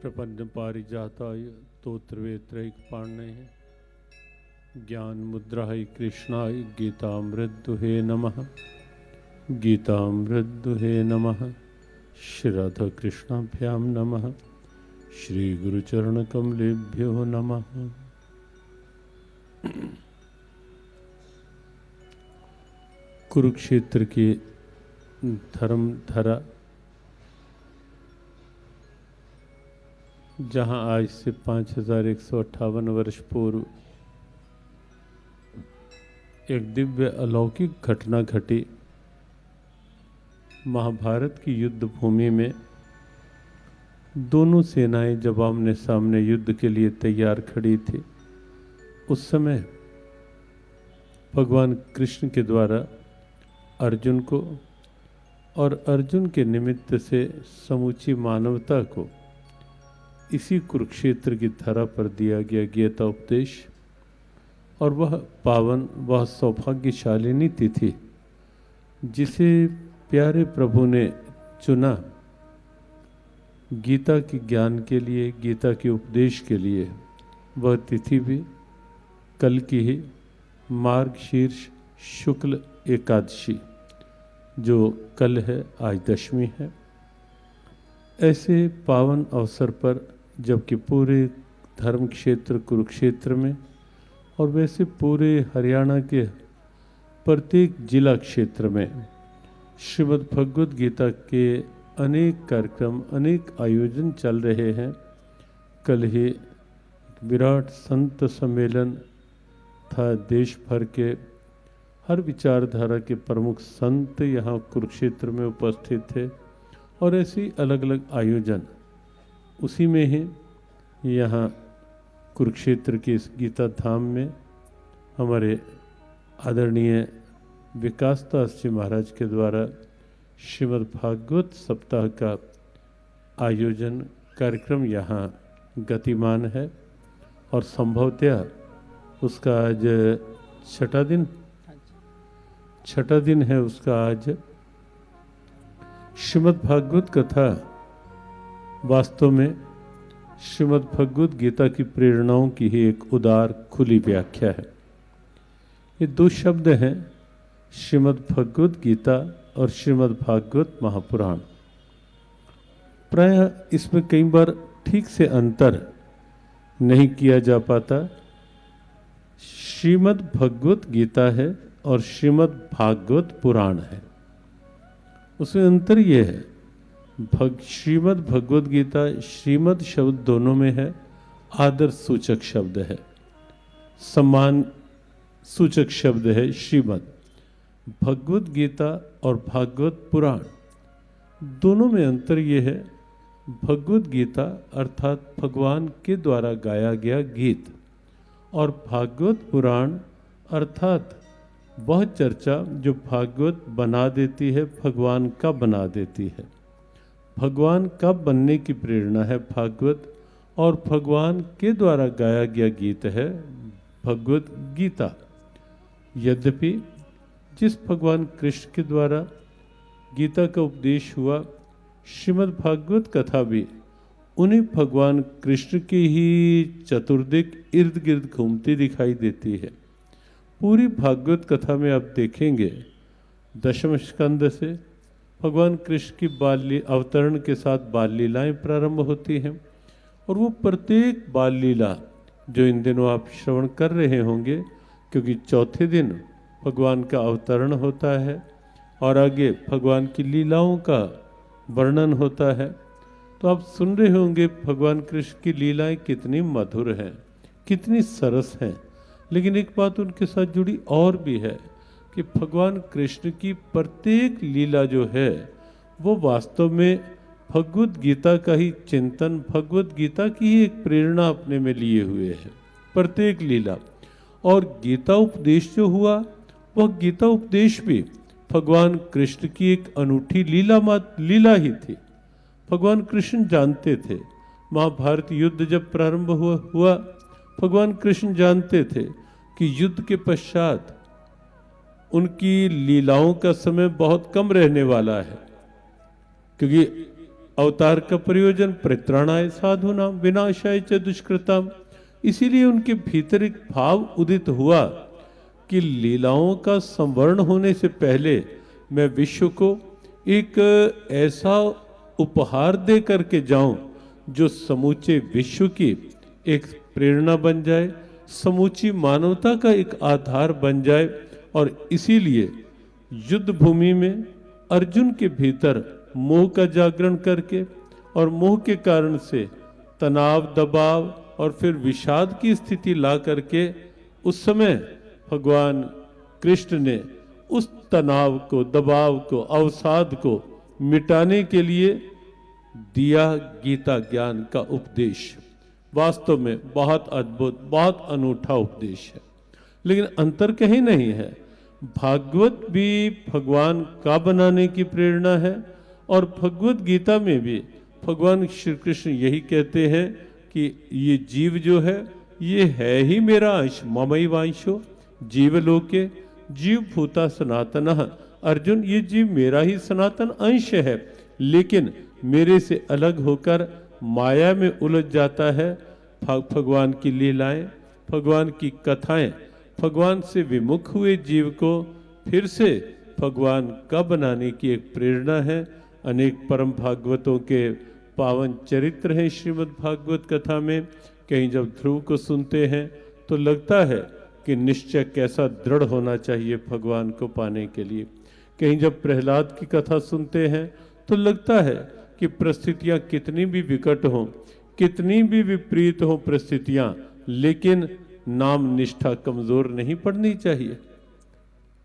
प्रपन्न पारिजाताय तोत्रवेत्रैकपाणये ज्ञान मुद्राय कृष्णाय गीतामृत दुहे नमः। गीतामृत दुहे नमः। श्री राधा कृष्णाभ्याम नमः। श्री गुरुचरण कमलेभ्यो नमः। कुरुक्षेत्र की धर्म धरा, जहां आज से 5158 वर्ष पूर्व एक दिव्य अलौकिक घटना घटी। महाभारत की युद्ध भूमि में दोनों सेनाएं जब आमने सामने युद्ध के लिए तैयार खड़ी थी, उस समय भगवान कृष्ण के द्वारा अर्जुन को और अर्जुन के निमित्त से समूची मानवता को इसी कुरुक्षेत्र की धरा पर दिया गया गीता उपदेश, और वह पावन, वह सौभाग्यशालिनी तिथि जिसे प्यारे प्रभु ने चुना गीता के ज्ञान के लिए, गीता के उपदेश के लिए, वह तिथि भी कल की ही मार्गशीर्ष शुक्ल एकादशी, जो कल है, आज दशमी है। ऐसे पावन अवसर पर, जबकि पूरे धर्म क्षेत्र कुरुक्षेत्र में और वैसे पूरे हरियाणा के प्रत्येक जिला क्षेत्र में श्रीमद् भगवद गीता के अनेक कार्यक्रम, अनेक आयोजन चल रहे हैं। कल ही विराट संत सम्मेलन था। देश भर के हर विचारधारा के प्रमुख संत यहाँ कुरुक्षेत्र में उपस्थित थे, और ऐसी अलग अलग आयोजन उसी में ही यहाँ कुरुक्षेत्र के इस गीता धाम में हमारे आदरणीय विकास दास जी महाराज के द्वारा श्रीमद् भागवत सप्ताह का आयोजन कार्यक्रम यहाँ गतिमान है और संभवतः उसका आज छठा दिन है उसका आज। श्रीमद् भागवत कथा वास्तव में श्रीमद् भगवत गीता की प्रेरणाओं की ही एक उदार खुली व्याख्या है। ये दो शब्द हैं, श्रीमद् भगवत गीता और श्रीमद् भागवत महापुराण। प्रायः इसमें कई बार ठीक से अंतर नहीं किया जा पाता। श्रीमद् भगवत गीता है और श्रीमद् भागवत पुराण है, उसमें अंतर यह है श्रीमद् भगवत गीता श्रीमद् शब्द दोनों में है, आदर सूचक शब्द है, सम्मान सूचक शब्द है श्रीमद्। भगवत गीता और भागवत पुराण दोनों में अंतर यह है, भगवत गीता अर्थात भगवान के द्वारा गाया गया गीत और भागवत पुराण अर्थात वह चर्चा जो भागवत बना देती है, भगवान का बना देती है। भगवान का बनने की प्रेरणा है भागवत और भगवान के द्वारा गाया गया गीत है भगवत गीता। यद्यपि जिस भगवान कृष्ण के द्वारा गीता का उपदेश हुआ, श्रीमद् भागवत कथा भी उन्हीं भगवान कृष्ण के ही चतुर्दिक इर्द गिर्द घूमती दिखाई देती है। पूरी भागवत कथा में आप देखेंगे दशम स्कंद से भगवान कृष्ण की बाल अवतरण के साथ बाल लीलाएं प्रारंभ होती हैं और वो प्रत्येक बाल लीला जो इन दिनों आप श्रवण कर रहे होंगे, क्योंकि चौथे दिन भगवान का अवतरण होता है और आगे भगवान की लीलाओं का वर्णन होता है, तो आप सुन रहे होंगे भगवान कृष्ण की लीलाएं कितनी मधुर हैं, कितनी सरस हैं। लेकिन एक बात उनके साथ जुड़ी और भी है कि भगवान कृष्ण की प्रत्येक लीला जो है वो वास्तव में भगवत गीता का ही चिंतन, भगवत गीता की ही एक प्रेरणा अपने में लिए हुए है प्रत्येक लीला। और गीता उपदेश जो हुआ वह गीता उपदेश भी भगवान कृष्ण की एक अनूठी लीला ही थी। भगवान कृष्ण जानते थे, महाभारत युद्ध जब प्रारंभ हुआ भगवान कृष्ण जानते थे कि युद्ध के पश्चात उनकी लीलाओं का समय बहुत कम रहने वाला है, क्योंकि अवतार का प्रयोजन परित्राणाय साधूनां विनाशाय च दुष्कृताम। इसीलिए उनके भीतर एक भाव उदित हुआ कि लीलाओं का संवरण होने से पहले मैं विश्व को एक ऐसा उपहार दे करके जाऊं जो समूचे विश्व की एक प्रेरणा बन जाए, समूची मानवता का एक आधार बन जाए। और इसीलिए युद्ध भूमि में अर्जुन के भीतर मोह का जागरण करके और मोह के कारण से तनाव, दबाव और फिर विषाद की स्थिति ला करके उस समय भगवान कृष्ण ने उस तनाव को, दबाव को, अवसाद को मिटाने के लिए दिया गीता ज्ञान का उपदेश। वास्तव में बहुत अद्भुत, बहुत अनूठा उपदेश है। लेकिन अंतर कहीं नहीं है, भागवत भी भगवान का बनाने की प्रेरणा है और भगवत गीता में भी भगवान श्री कृष्ण यही कहते हैं कि ये जीव जो है ये है ही मेरा अंश, ममैवांशो जीवलोके जीव भूता सनातनः। अर्जुन, ये जीव मेरा ही सनातन अंश है, लेकिन मेरे से अलग होकर माया में उलझ जाता है। भगवान की लीलाएं, भगवान की कथाएं, भगवान से विमुख हुए जीव को फिर से भगवान का बनाने की एक प्रेरणा है। अनेक परम भागवतों के पावन चरित्र हैं श्रीमद् भागवत कथा में। कहीं जब ध्रुव को सुनते हैं तो लगता है कि निश्चय कैसा दृढ़ होना चाहिए भगवान को पाने के लिए। कहीं जब प्रहलाद की कथा सुनते हैं तो लगता है कि परिस्थितियां कितनी भी विकट हों, कितनी भी विपरीत हों परिस्थितियां, लेकिन नाम निष्ठा कमजोर नहीं पड़नी चाहिए।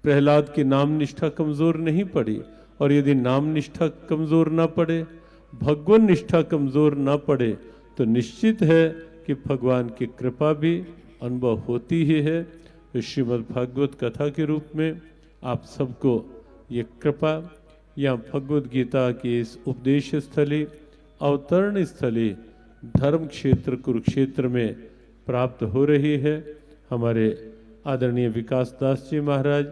प्रहलाद की नाम निष्ठा कमजोर नहीं पड़ी, और यदि नाम निष्ठा कमजोर ना पड़े, भगवान निष्ठा कमजोर ना पड़े, तो निश्चित है कि भगवान की कृपा भी अनुभव होती ही है। श्रीमद् भागवत कथा के रूप में आप सबको ये कृपा या भगवद गीता की इस उपदेश स्थली अवतरण स्थली धर्म क्षेत्र कुरुक्षेत्र में प्राप्त हो रही है। हमारे आदरणीय विकास दास जी महाराज,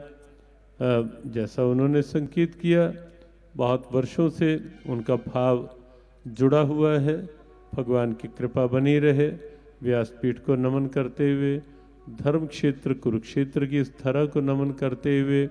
जैसा उन्होंने संकेत किया, बहुत वर्षों से उनका भाव जुड़ा हुआ है। भगवान की कृपा बनी रहे। व्यासपीठ को नमन करते हुए, धर्म क्षेत्र कुरुक्षेत्र की इस धरा को नमन करते हुए,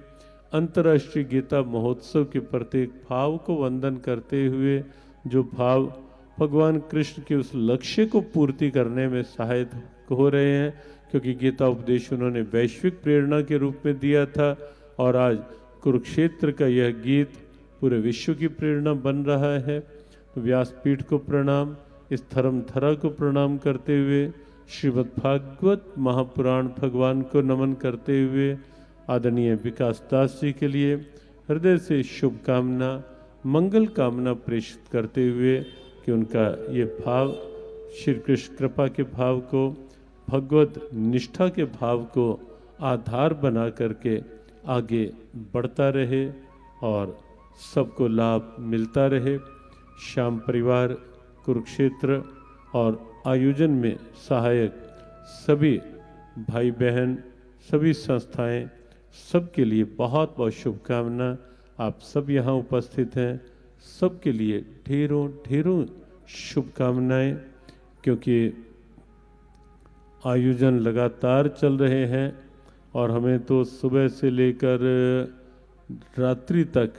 अंतर्राष्ट्रीय गीता महोत्सव के प्रत्येक भाव को वंदन करते हुए, जो भाव भगवान कृष्ण के उस लक्ष्य को पूर्ति करने में सहायक हो रहे हैं, क्योंकि गीता उपदेश उन्होंने वैश्विक प्रेरणा के रूप में दिया था और आज कुरुक्षेत्र का यह गीत पूरे विश्व की प्रेरणा बन रहा है। तो व्यासपीठ को प्रणाम, इस धर्मधरा को प्रणाम करते हुए, श्रीमद् भागवत महापुराण भगवान को नमन करते हुए, आदरणीय विकास दास जी के लिए हृदय से शुभकामना मंगल कामना प्रेषित करते हुए कि उनका ये भाव श्री कृष्ण कृपा के भाव को, भगवत निष्ठा के भाव को आधार बना करके आगे बढ़ता रहे और सबको लाभ मिलता रहे। श्याम परिवार कुरुक्षेत्र और आयोजन में सहायक सभी भाई बहन, सभी संस्थाएं, सबके लिए बहुत बहुत शुभकामना। आप सब यहाँ उपस्थित हैं, सबके लिए ढेरों ढेरों शुभकामनाएं, क्योंकि आयोजन लगातार चल रहे हैं और हमें तो सुबह से लेकर रात्रि तक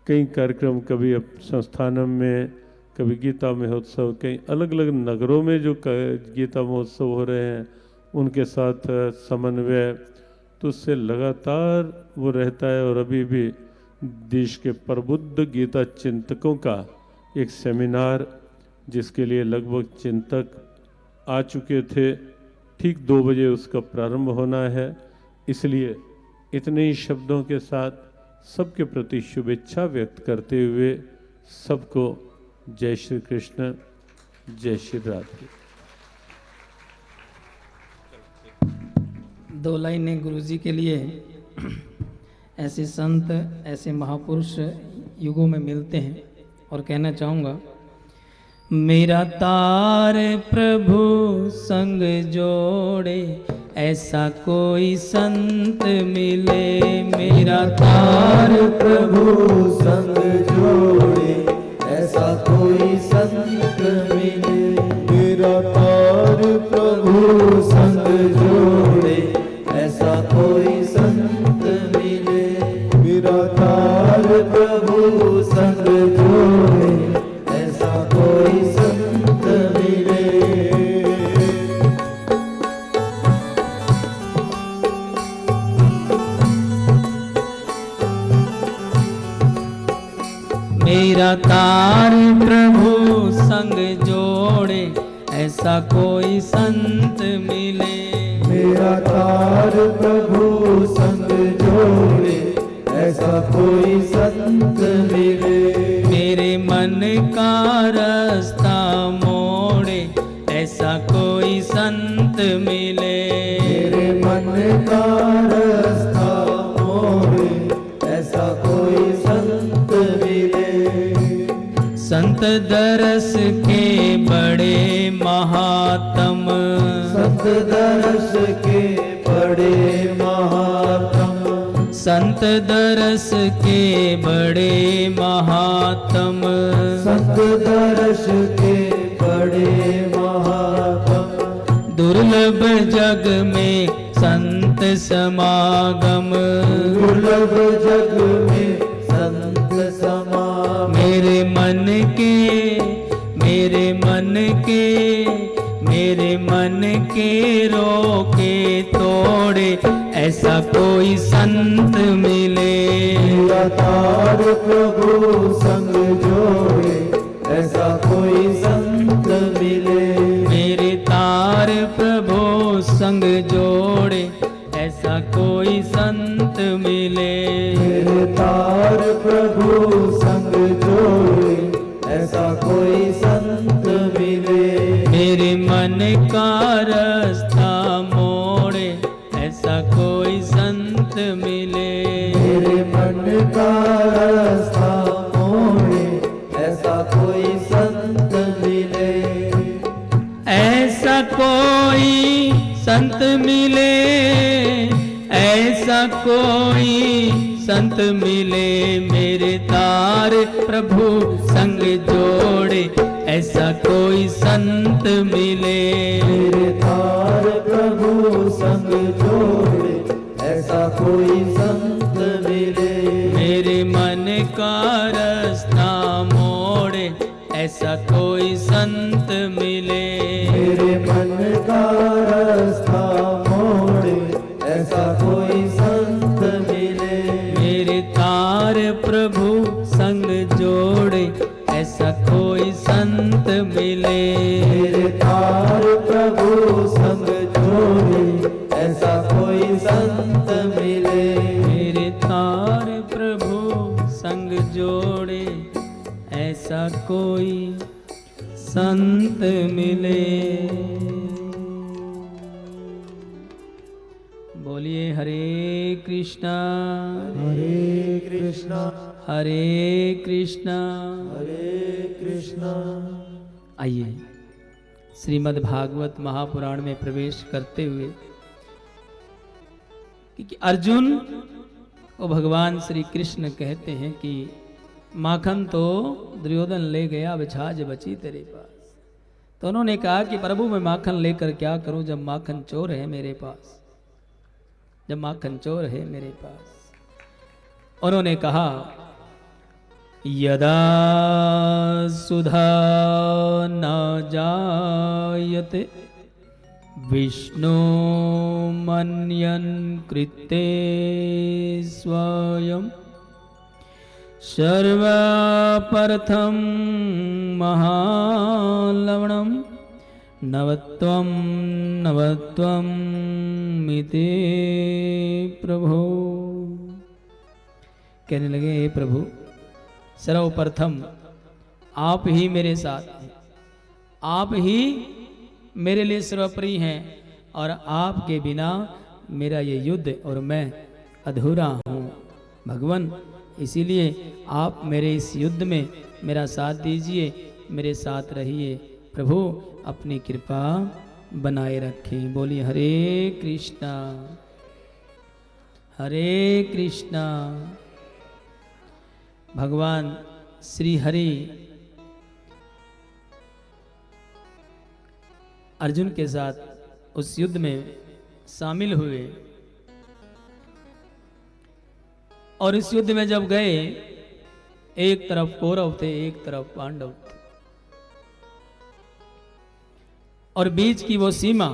कई कार्यक्रम, कभी अब संस्थानम में, कभी गीता महोत्सव, कई अलग अलग नगरों में जो गीता महोत्सव हो रहे हैं उनके साथ समन्वय, तो उससे लगातार वो रहता है। और अभी भी देश के प्रबुद्ध गीता चिंतकों का एक सेमिनार, जिसके लिए लगभग चिंतक आ चुके थे, ठीक 2 बजे उसका प्रारंभ होना है। इसलिए इतने ही शब्दों के साथ सबके प्रति शुभेच्छा व्यक्त करते हुए सबको जय श्री कृष्ण, जय श्री राधे। 2 लाइनें गुरुजी के लिए। ऐसे संत, ऐसे महापुरुष युगों में मिलते हैं और कहना चाहूँगा, मेरा तार प्रभु संग जोड़े, ऐसा कोई संत मिले। मेरा तार प्रभु संग जोड़े, ऐसा कोई संत मिले। मेरा तार प्रभु संग जोड़े, ऐसा कोई संत मिले। मेरा तार प्रभु संग जोड़े, ऐसा कोई संत मिले। मेरा तार प्रभु संग जोड़े, ऐसा कोई संत मिले। मेरा तार प्रभु संग जोड़े, ऐसा कोई संत मिले। मेरे मन का रास्ता मोड़े, ऐसा कोई संत मिले। मेरे मन का रास्ता मोड़े, ऐसा कोई संत मिले। संत दरस के बड़े महात्म, संत दरस के बड़े महात्म। संत दरस के बड़े महात्म। संत दरस के बड़े महात्म। दुर्लभ जग में संत समागम, दुर्लभ जग में संत समागम। मेरे मन के, मेरे मन के, मेरे मन के रोके तोड़े, ऐसा कोई संत मिले। मेरा तार प्रभु संग जोड़े, ऐसा कोई संत मिले। मेरे तार प्रभु संग जोड़े, ऐसा कोई संत मिले। मेरे तार प्रभु संग जोड़े, ऐसा कोई संत मिले। मेरे मन का रास्ता मोड़े, ऐसा मिले। मेरे मन का रास्ता मोड़े ऐसा कोई संत मिले। ऐसा कोई संत मिले, ऐसा कोई संत मिले, मेरे तार प्रभु संग जोड़े ऐसा कोई संत मिले। मेरे तार प्रभु संग जोड़े ऐसा कोई संत मिले। मेरे मन का रास्ता मोड़े ऐसा कोई संत मिले। मेरे मन का रास्ता मोड़े ऐसा कोई संत मिले। मेरे तार प्रभु संग जोड़े ऐसा कोई संत मिले। मेरे तार प्रभु संग जोड़े ऐसा कोई संत मिले। मेरे तार प्रभु संग जोड़े ऐसा कोई संत मिले। बोलिए हरे कृष्णा हरे कृष्णा हरे कृष्णा हरे कृष्णा। आइए श्रीमद् भागवत महापुराण में प्रवेश करते हुए, क्योंकि अर्जुन को भगवान श्री कृष्ण कहते हैं कि माखन तो दुर्योधन ले गया, अब छाछ बची तेरे पास। तो उन्होंने कहा कि प्रभु मैं माखन लेकर क्या करूं जब माखन चोर है मेरे पास, जब माखन चोर है मेरे पास। उन्होंने कहा यदा सुधा न जायते विष्णु मन्यन् कृते स्वयं सर्वप्रथम महालवणं नवत्वं नवत्वं मिते प्रभो। कहने लगे हे प्रभु सर्वप्रथम आप ही मेरे साथ हैं, आप ही मेरे लिए सर्वोपरि हैं और आपके बिना मेरा ये युद्ध और मैं अधूरा हूँ भगवान। इसीलिए आप मेरे इस युद्ध में मेरा साथ दीजिए, मेरे साथ रहिए प्रभु, अपनी कृपा बनाए रखें। बोलिए हरे कृष्णा हरे कृष्णा। भगवान श्री हरि अर्जुन के साथ उस युद्ध में शामिल हुए और इस युद्ध में जब गए, एक तरफ कौरव थे एक तरफ पांडव थे और बीच की वो सीमा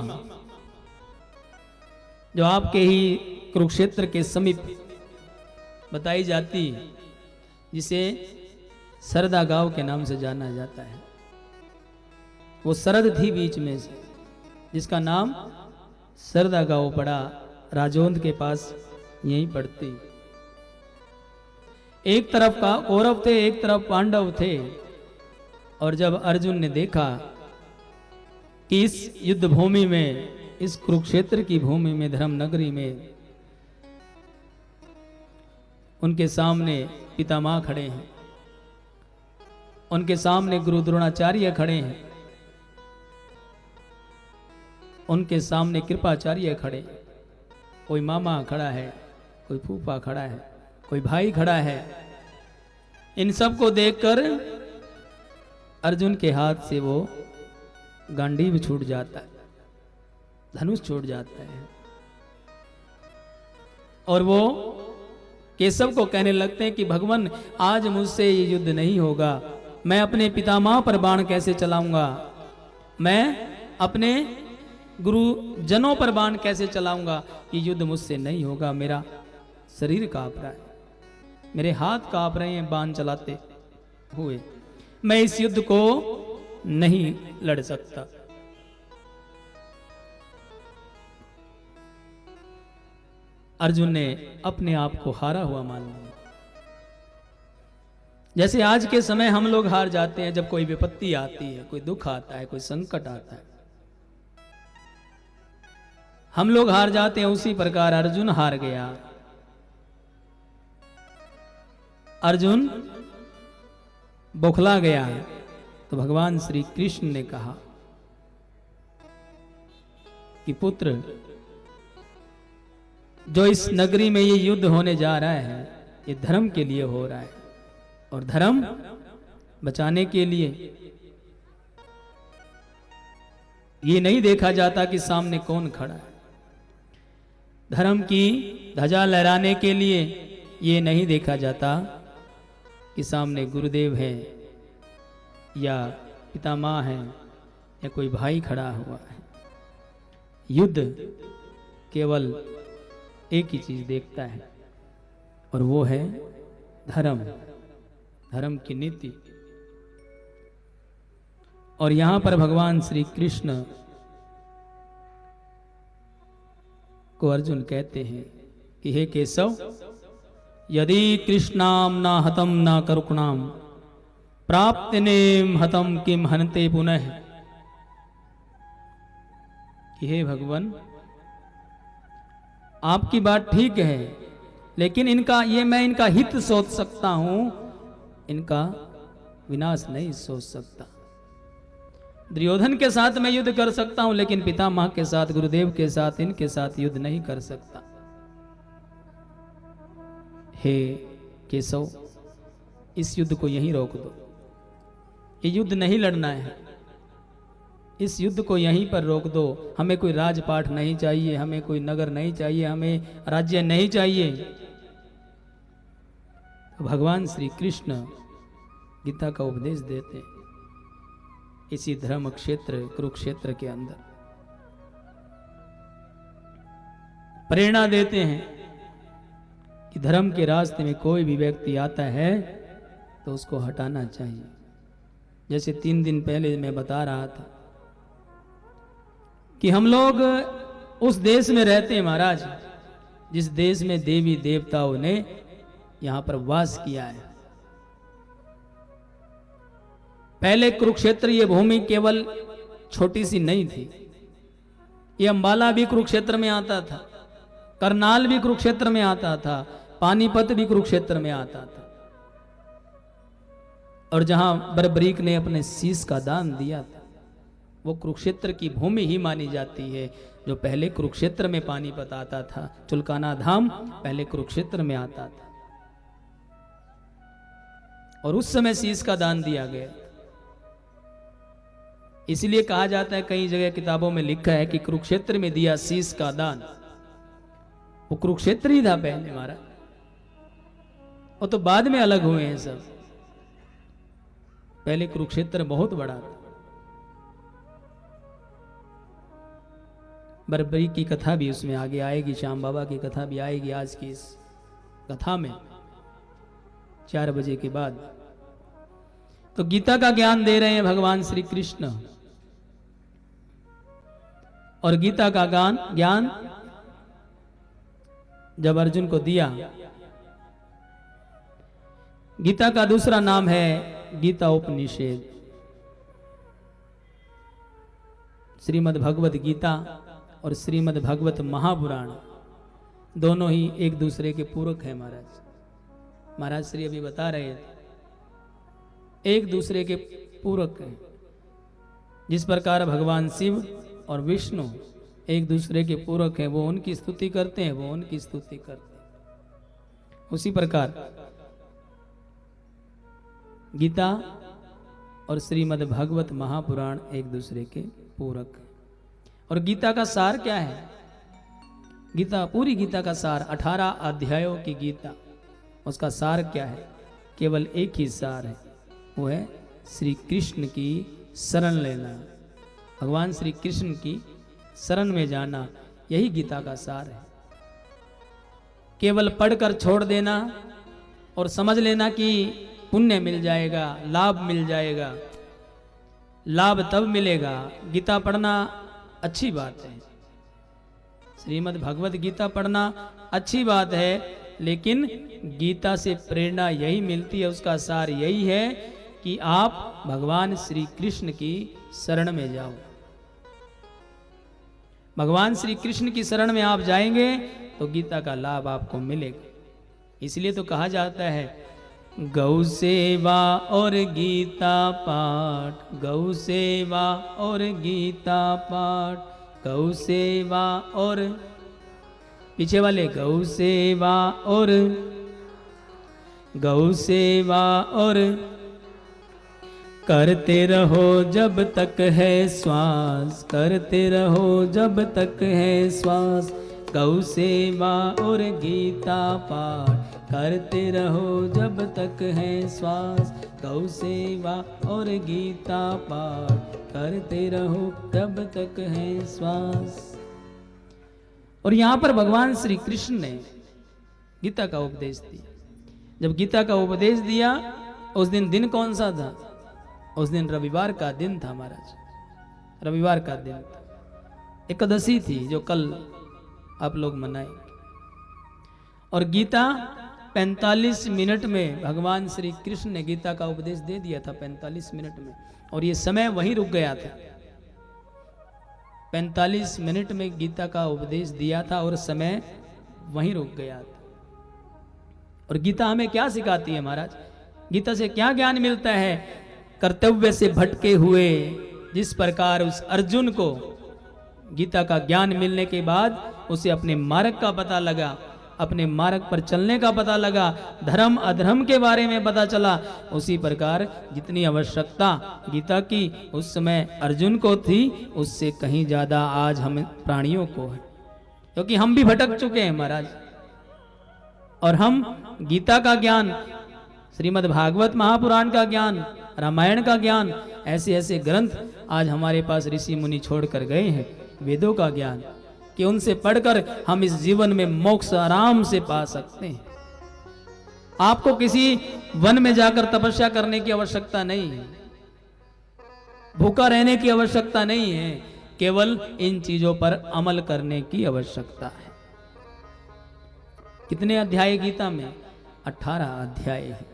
जो आपके ही कुरुक्षेत्र के समीप बताई जाती, जिसे सरदा गांव के नाम से जाना जाता है, वो सरद थी बीच में से, जिसका नाम सरदा गांव पड़ा, राजौंद के पास यहीं पड़ती। एक तरफ का कौरव थे एक तरफ पांडव थे। और जब अर्जुन ने देखा कि इस युद्ध भूमि में, इस कुरुक्षेत्र की भूमि में, धर्म नगरी में उनके सामने पितामह खड़े हैं, उनके सामने गुरु द्रोणाचार्य खड़े हैं, उनके सामने कृपाचार्य खड़े हैं, कोई मामा खड़ा है, कोई फूफा खड़ा है, कोई भाई खड़ा है। इन सब को देखकर अर्जुन के हाथ से वो गांडीव छूट जाता है, धनुष छूट जाता है और वो केशव को कहने लगते हैं कि भगवान आज मुझसे ये युद्ध नहीं होगा, मैं अपने पितामह पर बाण कैसे चलाऊंगा, मैं अपने गुरुजनों पर बाण कैसे चलाऊंगा, ये युद्ध मुझसे नहीं होगा। मेरा शरीर कांप रहा है, मेरे हाथ कांप रहे हैं बाण चलाते हुए, मैं इस युद्ध को नहीं लड़ सकता। अर्जुन ने अपने आप को हारा हुआ मान लिया। जैसे आज के समय हम लोग हार जाते हैं जब कोई विपत्ति आती है, कोई दुख आता है, कोई संकट आता है, हम लोग हार जाते हैं, उसी प्रकार अर्जुन हार गया। अर्जुन बौखला गया तो भगवान श्री कृष्ण ने कहा कि पुत्र, जो इस नगरी में ये युद्ध होने जा रहा है ये धर्म के लिए हो रहा है, और धर्म बचाने के लिए ये नहीं देखा जाता कि सामने कौन खड़ा है। धर्म की ध्वजा लहराने के लिए ये नहीं देखा जाता कि सामने गुरुदेव है या पितामह है या कोई भाई खड़ा हुआ है। युद्ध केवल एक ही चीज देखता है और वो है धर्म, धर्म की नीति। और यहां पर भगवान श्री कृष्ण को अर्जुन कहते हैं कि हे केशव, यदि कृष्णाम ना हतम ना करुणाम प्राप्तिनेम हतम किम हनते पुनः। कि हे भगवान, आपकी बात ठीक है, लेकिन मैं इनका हित सोच सकता हूं, इनका विनाश नहीं सोच सकता। दुर्योधन के साथ मैं युद्ध कर सकता हूं, लेकिन पितामह के साथ, गुरुदेव के साथ, इनके साथ युद्ध नहीं कर सकता। हे केशव, इस युद्ध को यहीं रोक दो। ये युद्ध नहीं लड़ना है, इस युद्ध को यहीं पर रोक दो। हमें कोई राजपाट नहीं चाहिए, हमें कोई नगर नहीं चाहिए, हमें राज्य नहीं चाहिए। तो भगवान श्री कृष्ण गीता का उपदेश देते इसी धर्म क्षेत्र कुरुक्षेत्र के अंदर प्रेरणा देते हैं कि धर्म के रास्ते में कोई भी व्यक्ति आता है तो उसको हटाना चाहिए। जैसे 3 दिन पहले मैं बता रहा था कि हम लोग उस देश में रहते हैं महाराज, जिस देश में देवी देवताओं ने यहां पर वास किया है। पहले कुरुक्षेत्र ये भूमि केवल छोटी सी नहीं थी, ये अंबाला भी कुरुक्षेत्र में आता था, करनाल भी कुरुक्षेत्र में आता था, पानीपत भी कुरुक्षेत्र में आता था। और जहां बर्बरीक ने अपने शीश का दान दिया था वो कुरुक्षेत्र की भूमि ही मानी जाती है। जो पहले कुरुक्षेत्र में पानीपत आता था, चुलकाना धाम पहले कुरुक्षेत्र में आता था और उस समय शीश का दान दिया गया। इसलिए कहा जाता है, कई जगह किताबों में लिखा है कि कुरुक्षेत्र में दिया शीश का दान। वो कुरुक्षेत्र ही था पहले हमारा, वो तो बाद में अलग हुए हैं सब। पहले कुरुक्षेत्र बहुत बड़ा था। बर्बरी की कथा भी उसमें आगे आएगी, श्याम बाबा की कथा भी आएगी आज की इस कथा में 4 बजे के बाद। तो गीता का ज्ञान दे रहे हैं भगवान श्री कृष्ण, और गीता का ज्ञान जब अर्जुन को दिया, गीता का दूसरा नाम है गीता उपनिषद। श्रीमद् भगवत गीता और श्रीमद् भगवत महापुराण दोनों ही एक दूसरे के पूरक है महाराज श्री अभी बता रहे थे, एक दूसरे के पूरक हैं। जिस प्रकार भगवान शिव और विष्णु एक दूसरे के पूरक हैं, वो उनकी स्तुति करते हैं, वो उनकी स्तुति करते हैं। उसी प्रकार गीता और श्रीमद् भगवत महापुराण एक दूसरे के पूरक हैं। और गीता का सार क्या है? गीता, पूरी गीता का सार, 18 अध्यायों की गीता, उसका सार क्या है? केवल एक ही सार है, वो है श्री कृष्ण की शरण लेना, भगवान श्री कृष्ण की शरण में जाना, यही गीता का सार है। केवल पढ़कर छोड़ देना और समझ लेना कि पुण्य मिल जाएगा, लाभ मिल जाएगा, लाभ तब मिलेगा। गीता पढ़ना अच्छी बात है, श्रीमद् भगवत गीता पढ़ना अच्छी बात है, लेकिन गीता से प्रेरणा यही मिलती है, उसका सार यही है कि आप भगवान श्री कृष्ण की शरण में जाओ। भगवान श्री कृष्ण की शरण में आप जाएंगे तो गीता का लाभ आपको मिलेगा। इसलिए तो कहा जाता है गौ सेवा और गीता पाठ, गौ सेवा और गीता पाठ, गौ सेवा और पीछे वाले गौ सेवा और गौ सेवा और करते रहो जब तक है श्वास, करते रहो जब तक है श्वास, गौ सेवा और गीता पाठ करते रहो जब तक है श्वास, गौ सेवा और गीता पाठ करते रहो जब तक है श्वास। और यहां पर भगवान श्री कृष्ण ने गीता का उपदेश दिया। जब गीता का उपदेश दिया उस दिन कौन सा था? उस दिन रविवार का दिन था महाराज, रविवार का दिन था, एकादशी थी जो कल आप लोग मनाएंगे। और गीता 45 मिनट में भगवान श्री कृष्ण ने गीता का उपदेश दे दिया था, 45 मिनट में, और ये समय वहीं रुक गया था। 45 मिनट में गीता का उपदेश दिया था और समय वहीं रुक गया था। और गीता हमें क्या सिखाती है महाराज? गीता से क्या ज्ञान मिलता है? कर्तव्य से भटके हुए जिस प्रकार उस अर्जुन को गीता का ज्ञान मिलने के बाद उसे अपने मार्ग का पता लगा, अपने मार्ग पर चलने का पता लगा, धर्म अधर्म के बारे में पता चला, उसी प्रकार जितनी आवश्यकता गीता की उस समय अर्जुन को थी उससे कहीं ज्यादा आज हम प्राणियों को है, क्योंकि हम भी भटक चुके हैं महाराज। और हम गीता का ज्ञान, श्रीमद् भागवत महापुराण का ज्ञान, रामायण का ज्ञान, ऐसे ऐसे ग्रंथ आज हमारे पास ऋषि मुनि छोड़ कर गए हैं, वेदों का ज्ञान, कि उनसे पढ़कर हम इस जीवन में मोक्ष आराम से पा सकते हैं। आपको किसी वन में जाकर तपस्या करने की आवश्यकता नहीं है, भूखा रहने की आवश्यकता नहीं है, केवल इन चीजों पर अमल करने की आवश्यकता है। कितने अध्याय गीता में? 18 अध्याय है।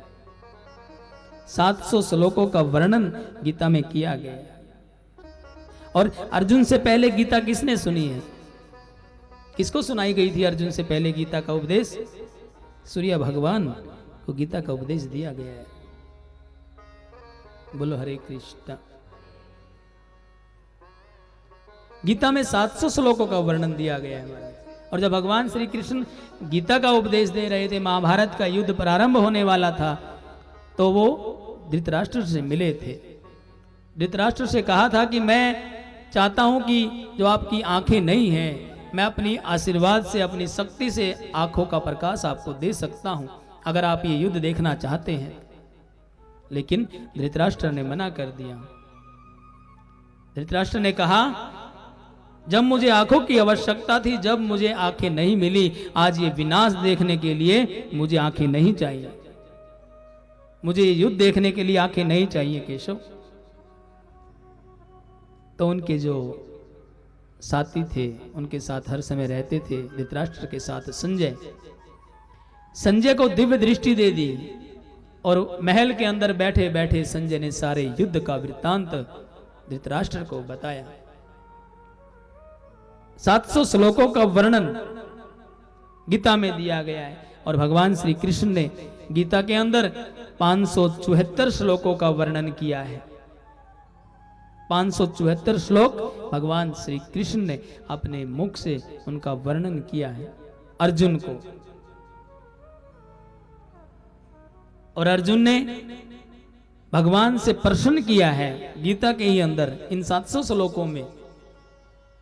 700 श्लोकों का वर्णन गीता में किया गया है। और अर्जुन से पहले गीता किसने सुनी है? किसको सुनाई गई थी अर्जुन से पहले गीता का उपदेश? सूर्य भगवान को गीता का उपदेश दिया गया है। बोलो हरे कृष्ण। गीता में 700 श्लोकों का वर्णन दिया गया है महाराज। और जब भगवान श्री कृष्ण गीता का उपदेश दे रहे थे, महाभारत का युद्ध प्रारंभ होने वाला था, तो वो धृतराष्ट्र से मिले थे। धृतराष्ट्र से कहा था कि मैं चाहता हूं कि जो आपकी आंखें नहीं हैं, मैं अपनी आशीर्वाद से, अपनी शक्ति से आंखों का प्रकाश आपको दे सकता हूं, अगर आप ये युद्ध देखना चाहते हैं। लेकिन धृतराष्ट्र ने मना कर दिया। धृतराष्ट्र ने कहा, जब मुझे आंखों की आवश्यकता थी, जब मुझे आंखें नहीं मिली, आज ये विनाश देखने के लिए मुझे आंखें नहीं चाहिए, मुझे युद्ध देखने के लिए आंखें नहीं चाहिए केशव। तो उनके जो साथी थे, उनके साथ हर समय रहते थे, धृतराष्ट्र के साथ संजय को दिव्य दृष्टि दे दी और महल के अंदर बैठे बैठे संजय ने सारे युद्ध का वृत्तांत धृतराष्ट्र को बताया। 700 श्लोकों का वर्णन गीता में दिया गया है। और भगवान श्री कृष्ण ने गीता के अंदर 574 श्लोकों का वर्णन किया है। 574 श्लोक भगवान श्री कृष्ण ने अपने मुख से उनका वर्णन किया है अर्जुन को। और अर्जुन ने भगवान से प्रश्न किया है गीता के ही अंदर। इन 700 श्लोकों में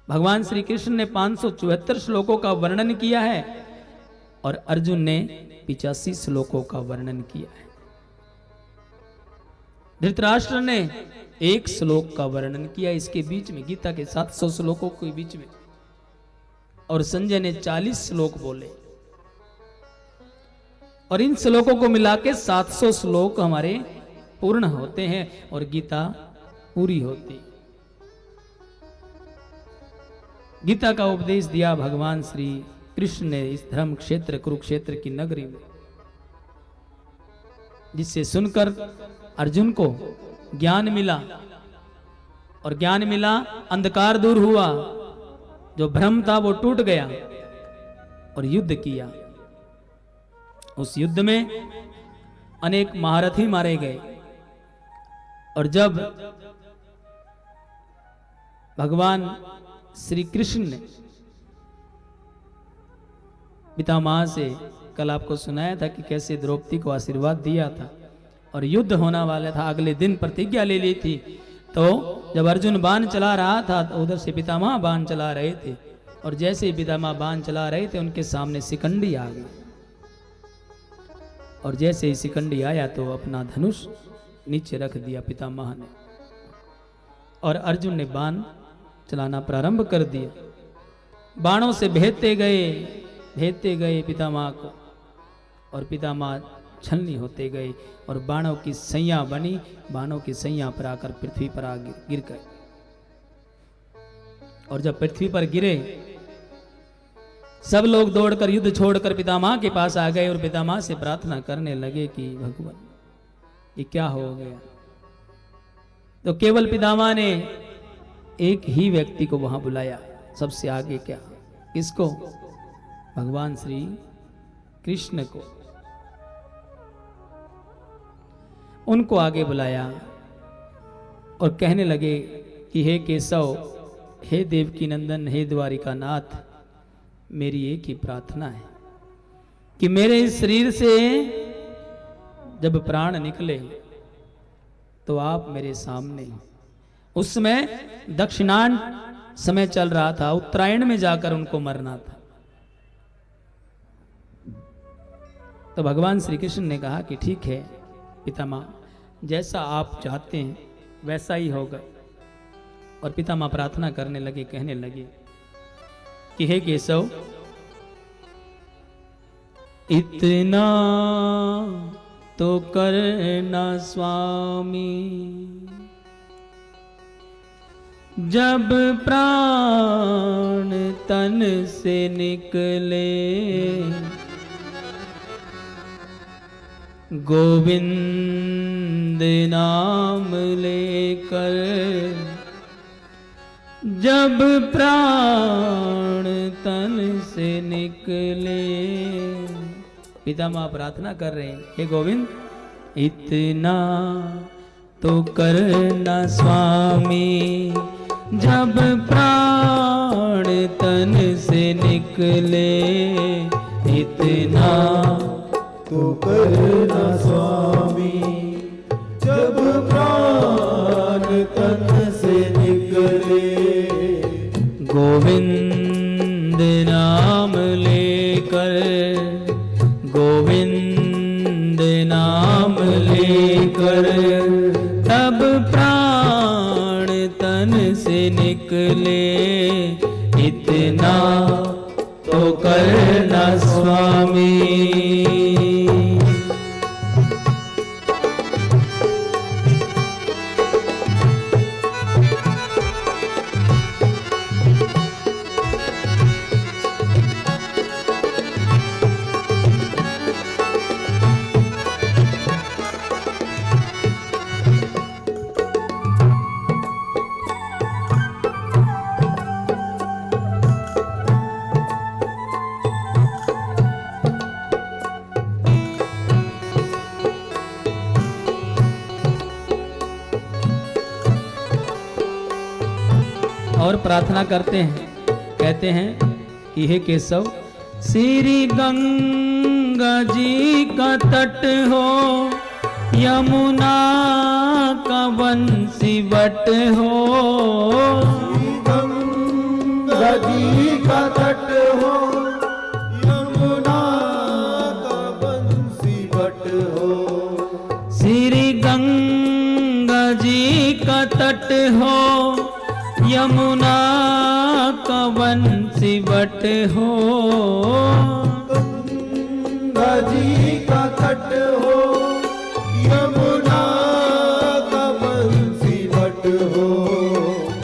भगवान श्री कृष्ण ने 574 श्लोकों का वर्णन किया है और अर्जुन ने 85 श्लोकों का वर्णन किया है। धृतराष्ट्र ने 1 श्लोक का वर्णन किया इसके बीच में, गीता के 700 श्लोकों के बीच में। और संजय ने 40 श्लोक बोले। और इन श्लोकों को मिला के 700 श्लोक हमारे पूर्ण होते हैं और गीता पूरी होती। गीता का उपदेश दिया भगवान श्री कृष्ण ने इस धर्म क्षेत्र कुरुक्षेत्र की नगरी में, जिससे सुनकर अर्जुन को ज्ञान मिला। और ज्ञान मिला, अंधकार दूर हुआ, जो भ्रम था वो टूट गया और युद्ध किया। उस युद्ध में अनेक महारथी मारे गए। और जब भगवान श्री कृष्ण ने पितामह से कल आपको सुनाया था कि कैसे द्रौपदी को आशीर्वाद दिया था और युद्ध होने वाला था, अगले दिन प्रतिज्ञा ले ली थी। तो जब अर्जुन बाण चला रहा था तो उधर से पितामह बाण चला रहे थे, और जैसे ही पितामह बाण चला रहे थे उनके सामने शिखंडी आ गई, और जैसे ही शिखंडी आया तो अपना धनुष नीचे रख दिया पितामह ने, और अर्जुन ने बाण चलाना प्रारंभ कर दिया। बाणों से भेदते गए पितामह को, और पितामह छलनी होते गए और बाणों की सैया बनी, बाणों की सैया पर आकर पृथ्वी पर गिर गए। और जब पृथ्वी पर गिरे सब लोग दौड़कर युद्ध छोड़कर पितामह के पास आ गए और पितामह से प्रार्थना करने लगे कि भगवान ये क्या हो गया। तो केवल पितामह ने एक ही व्यक्ति को वहां बुलाया, सबसे आगे क्या, किसको? भगवान श्री कृष्ण को। उनको आगे बुलाया और कहने लगे कि हे केशव, हे देवकी नंदन, हे द्वारिका नाथ, मेरी एक ही प्रार्थना है कि मेरे इस शरीर से जब प्राण निकले तो आप मेरे सामने। उस समय दक्षिणायन समय चल रहा था, उत्तरायण में जाकर उनको मरना था। तो भगवान श्री कृष्ण ने कहा कि ठीक है पितामह, जैसा आप चाहते हैं वैसा ही होगा। और पितामह प्रार्थना करने लगे, कहने लगे कि हे केशव, इतना तो करना स्वामी, जब प्राण तन से निकले, गोविंद नाम लेकर जब प्राण तन से निकले। पितामह प्रार्थना कर रहे हैं, हे गोविंद, इतना तो करना स्वामी, जब प्राण तन से निकले, इतना तो करना स्वामी, जब प्राण तन से निकले, गोविंद नाम लेकर, गोविंद नाम लेकर, तब प्राण तन से निकले, इतना तो करना स्वामी। और प्रार्थना करते हैं, कहते हैं कि हे केशव, श्री गंगा जी का तट हो, यमुना का बंसीवट हो, गंगा जी का तट हो, यमुना का बंसीवट हो, श्री गंगा जी का तट हो, यमुना का बंसीवट हो, गंगा जी का तट हो, यमुना का बंसीवट हो,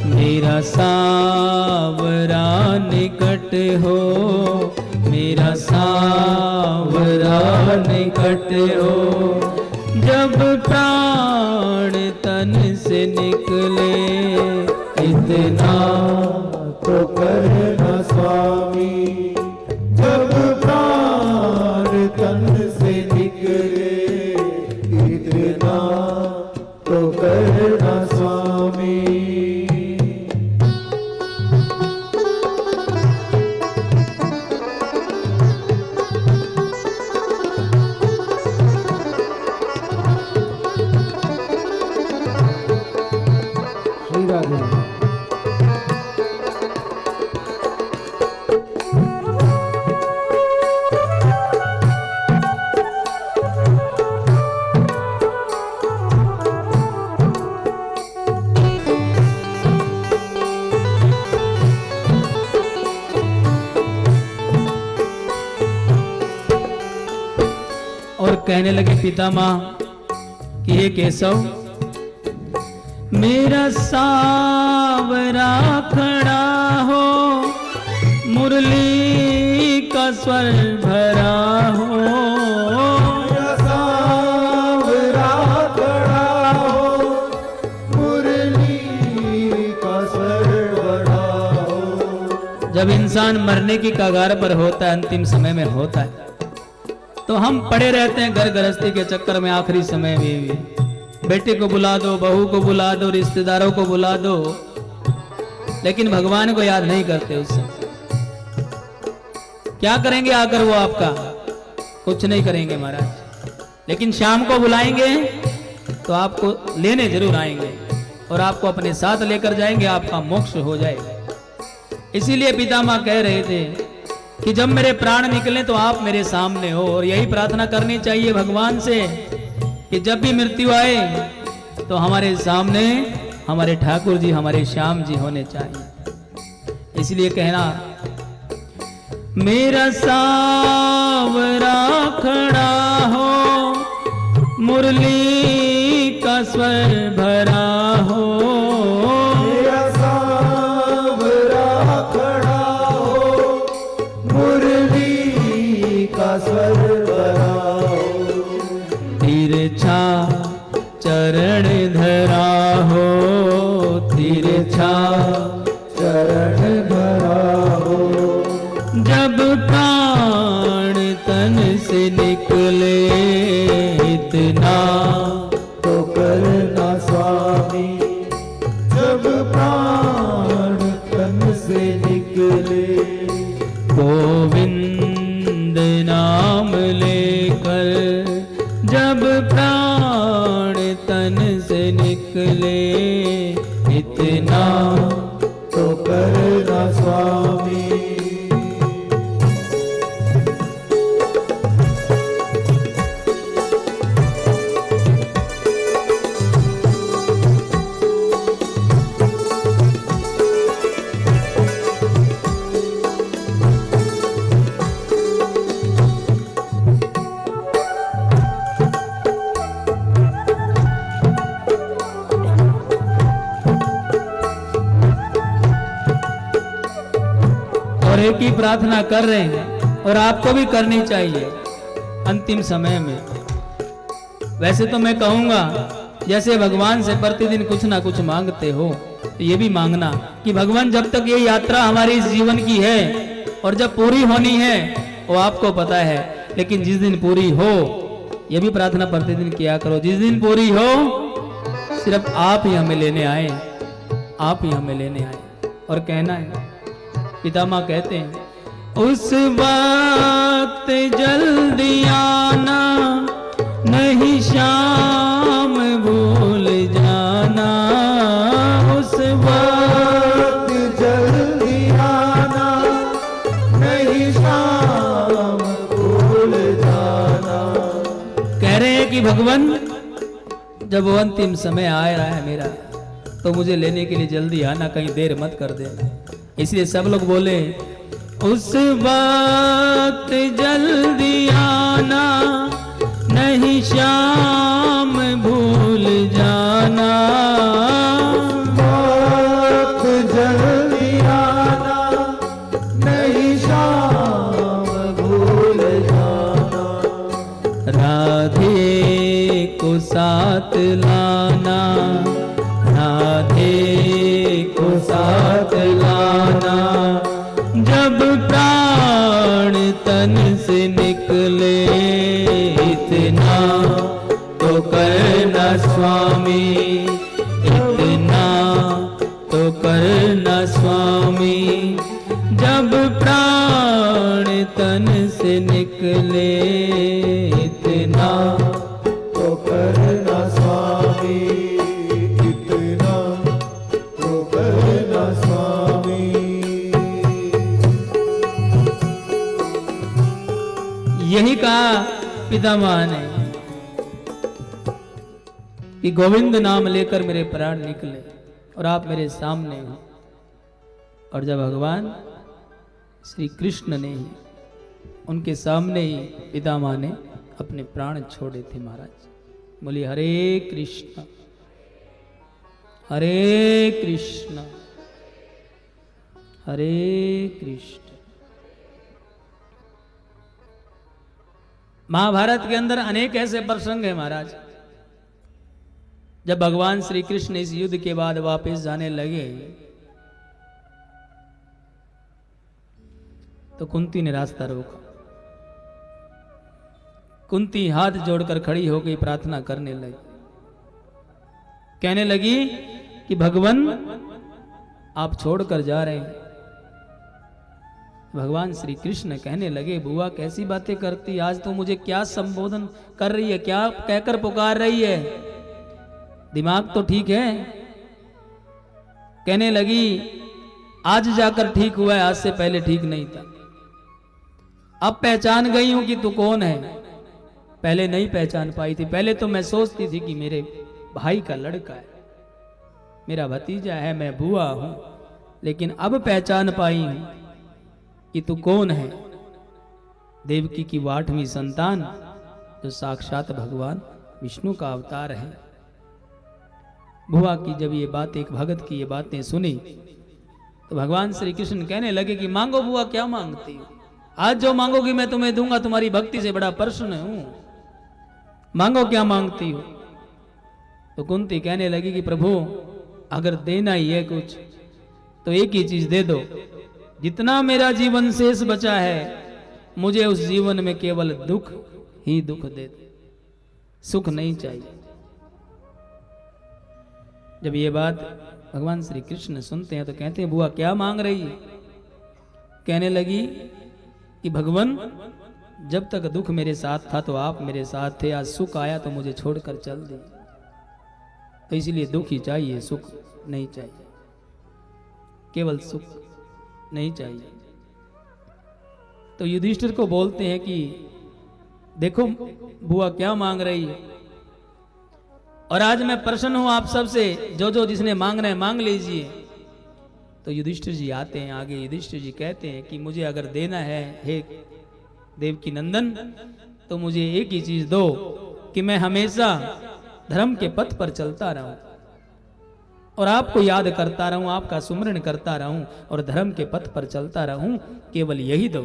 मेरा सावरा निकट हो, मेरा सावरा निकट हो, जब प्राण तन से निकले, इतना तो करना स्वामी, जब प्राण तन से निकले, राधे। और कहने लगे पितामह कि हे केशव, मेरा सावरा खड़ा हो, मुरली का स्वर भरा हो। मेरा सावरा खड़ा हो, मुरली का स्वर भरा हो। जब इंसान मरने की कगार पर होता है, अंतिम समय में होता है, तो हम पड़े रहते हैं घर गृहस्थी के चक्कर में। आखिरी समय में भी बेटे को बुला दो, बहू को बुला दो, रिश्तेदारों को बुला दो, लेकिन भगवान को याद नहीं करते। उससे क्या करेंगे आकर वो आपका? कुछ नहीं करेंगे महाराज। लेकिन शाम को बुलाएंगे तो आपको लेने जरूर आएंगे और आपको अपने साथ लेकर जाएंगे, आपका मोक्ष हो जाएगा। इसीलिए पितामह कह रहे थे कि जब मेरे प्राण निकले तो आप मेरे सामने हो। और यही प्रार्थना करनी चाहिए भगवान से कि जब भी मृत्यु आए तो हमारे सामने हमारे ठाकुर जी, हमारे श्याम जी होने चाहिए। इसलिए कहना, मेरा सावरा खड़ा हो, मुरली का स्वर भरा हो। मेरा सावरा खड़ा हो, मुरली का स्वर भरा हो। तिरछा चरण धरा हो, तिरछा चरण धरा हो। जब प्राण तन से निकले इतना तो करना स्वामी, जब प्राण तन से निकले। गोविंद नाम लेकर जब प्राण तन से निकले इतना तो करना स्वामी। और एक ही प्रार्थना कर रहे हैं और आपको भी करनी चाहिए अंतिम समय में। वैसे तो मैं कहूंगा जैसे भगवान से प्रतिदिन कुछ ना कुछ मांगते हो, तो ये भी मांगना कि भगवान जब तक ये यात्रा हमारी इस जीवन की है और जब पूरी होनी है वो आपको पता है, लेकिन जिस दिन पूरी हो, ये भी प्रार्थना प्रतिदिन किया करो, जिस दिन पूरी हो सिर्फ आप ही हमें लेने आए, आप ही हमें लेने आए। और कहना है, पितामह कहते हैं, उस वक्त जल्दी आना, नहीं शाम भूल जाना। उस वक्त जल्दी आना, नहीं शाम भूल जाना। कह रहे हैं कि भगवान जब वो अंतिम समय आ रहा है मेरा, तो मुझे लेने के लिए जल्दी आना, कहीं देर मत कर देना। इसलिए सब लोग बोले, उस वक्त जल्दी आना, नहीं शाम भूल जाना। वक्त जल्दी आना, नहीं शाम भूल जाना। राधे को साथ लाना, राधे को साथ लाना। जब प्राण तन से निकले इतना तो करना स्वामी, इतना तो करना स्वामी। जब प्राण तन से निकले इतना तो करना स्वामी, इतना तो कहा पितामह ने कि गोविंद नाम लेकर मेरे प्राण निकले और आप मेरे सामने हो। और जब भगवान श्री कृष्ण ने ही उनके सामने ही पितामह ने अपने प्राण छोड़े थे महाराज। बोली हरे कृष्ण हरे कृष्ण हरे कृष्ण। महाभारत के अंदर अनेक ऐसे प्रसंग हैं महाराज। जब भगवान श्री कृष्ण इस युद्ध के बाद वापस जाने लगे तो कुंती ने रास्ता रोका। कुंती हाथ जोड़कर खड़ी हो गई, प्रार्थना करने लगी, कहने लगी कि भगवान आप छोड़कर जा रहे हैं। भगवान श्री कृष्ण कहने लगे बुआ कैसी बातें करती, आज तो मुझे क्या संबोधन कर रही है, क्या कहकर पुकार रही है, दिमाग तो ठीक है। कहने लगी आज जाकर ठीक हुआ है, आज से पहले ठीक नहीं था। अब पहचान गई हूं कि तू कौन है, पहले नहीं पहचान पाई थी। पहले तो मैं सोचती थी कि मेरे भाई का लड़का है, मेरा भतीजा है, मैं बुआ हूं, लेकिन अब पहचान पाई हूं कि तू कौन है। देवकी की 8वीं संतान जो साक्षात भगवान विष्णु का अवतार है। बुआ की जब ये बात, एक भगत की ये बातें सुनी तो भगवान श्री कृष्ण कहने लगे कि मांगो बुआ क्या मांगती हो, आज जो मांगोगी मैं तुम्हें दूंगा, तुम्हारी भक्ति से बड़ा प्रसन्न हूं, मांगो क्या मांगती हो। तो कुंती कहने लगी कि प्रभु अगर देना ही है कुछ तो एक ही चीज दे दो, जितना मेरा जीवन शेष बचा है मुझे उस जीवन में केवल दुख ही दुख दे दो, सुख नहीं चाहिए। जब ये बात भगवान श्री कृष्ण सुनते हैं तो कहते हैं बुआ क्या मांग रही है। कहने लगी कि भगवान जब तक दुख मेरे साथ था तो आप मेरे साथ थे, आज सुख आया तो मुझे छोड़कर चल दी, तो इसलिए दुख ही चाहिए, सुख नहीं चाहिए, केवल सुख नहीं चाहिए। तो युधिष्ठिर को बोलते हैं कि देखो बुआ क्या मांग रही है, और आज मैं प्रसन्न हूं आप सबसे, जो जो जिसने मांगना है मांग लीजिए। तो युधिष्ठिर जी आते हैं आगे, युधिष्ठिर जी कहते हैं कि मुझे अगर देना है हे देवकी नंदन तो मुझे एक ही चीज दो कि मैं हमेशा धर्म के पथ पर चलता रहूं और आपको याद करता रहूं, आपका सुमरण करता रहूं और धर्म के पथ पर चलता रहूं, केवल यही दो।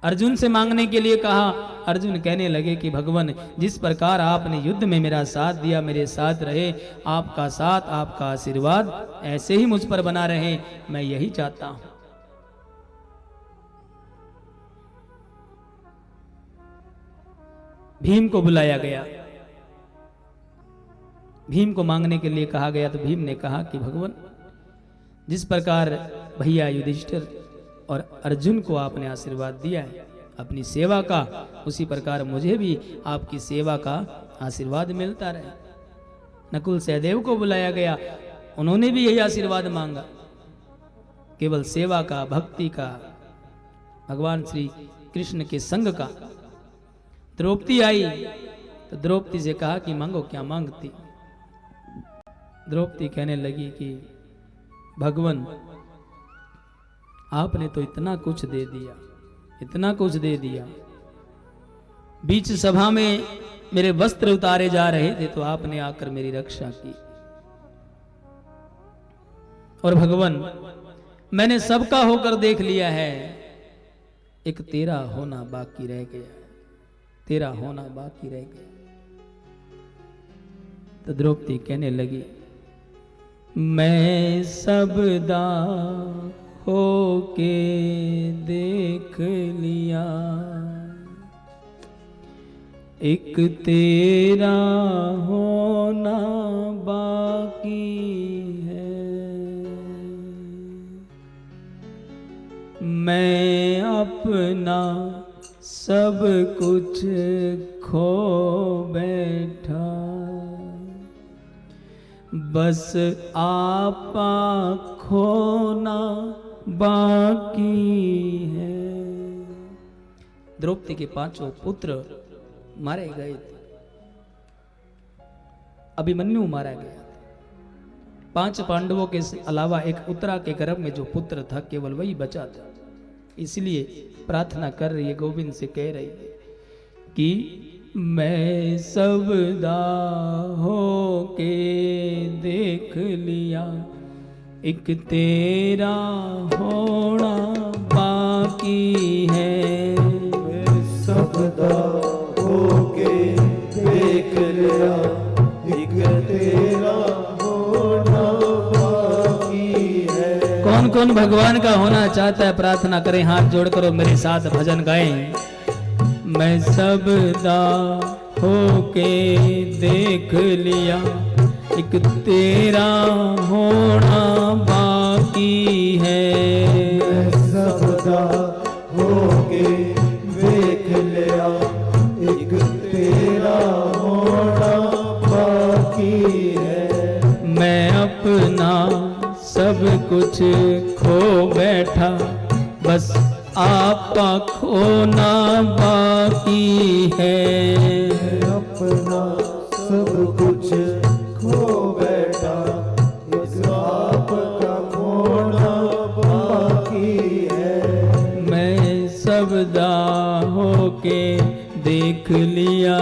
अर्जुन से मांगने के लिए कहा। अर्जुन कहने लगे कि भगवान जिस प्रकार आपने युद्ध में मेरा साथ दिया, मेरे साथ रहे, आपका साथ आपका आशीर्वाद ऐसे ही मुझ पर बना रहे, मैं यही चाहता हूं। भीम को बुलाया गया, भीम को मांगने के लिए कहा गया। तो भीम ने कहा कि भगवान जिस प्रकार भैया युधिष्ठिर और अर्जुन को आपने आशीर्वाद दिया है अपनी सेवा का, उसी प्रकार मुझे भी आपकी सेवा का आशीर्वाद मिलता रहे। नकुल सहदेव को बुलाया गया, उन्होंने भी यही आशीर्वाद मांगा, केवल सेवा का, भक्ति का, भगवान श्री कृष्ण के संग का। द्रौपदी आई तो द्रौपदी से कहा कि मांगो क्या मांगती। द्रौपदी कहने लगी कि भगवान आपने तो इतना कुछ दे दिया, इतना कुछ दे दिया, बीच सभा में मेरे वस्त्र उतारे जा रहे थे तो आपने आकर मेरी रक्षा की। और भगवान मैंने सबका होकर देख लिया है, एक तेरा होना बाकी रह गया, तेरा होना बाकी रह गया। तो द्रौपदी कहने लगी मैं सबदा होके देख लिया, एक तेरा होना बाकी है, मैं अपना सब कुछ खो बैठा, बस आपा खोना बाकी है। द्रौपदी के 5 पुत्र मारे गए थे। अभिमन्यु मारा गया। 5 पांडवों के अलावा एक उत्तरा के गर्भ में जो पुत्र था केवल वही बचा था। इसलिए प्रार्थना कर रही है, गोविंद से कह रही है कि मैं सब दाहो के देख लिया, एक तेरा होना बाकी है। मैं सब दाहो के देख लिया, एक तेरा होना बाकी है। कौन कौन भगवान का होना चाहता है प्रार्थना करें, हाथ जोड़ करो मेरे साथ भजन गाएं। मैं सब दाहो के देख लिया, एक तेरा होना बाकी है। मैं सब दाहो के देख लिया, एक तेरा होना बाकी है। मैं अपना सब कुछ खो बैठा, बस आपका खोना बाकी है। मैं अपना सब कुछ खो बैठा, इस आपका खोना बाकी है। मैं सब दाहो के देख लिया।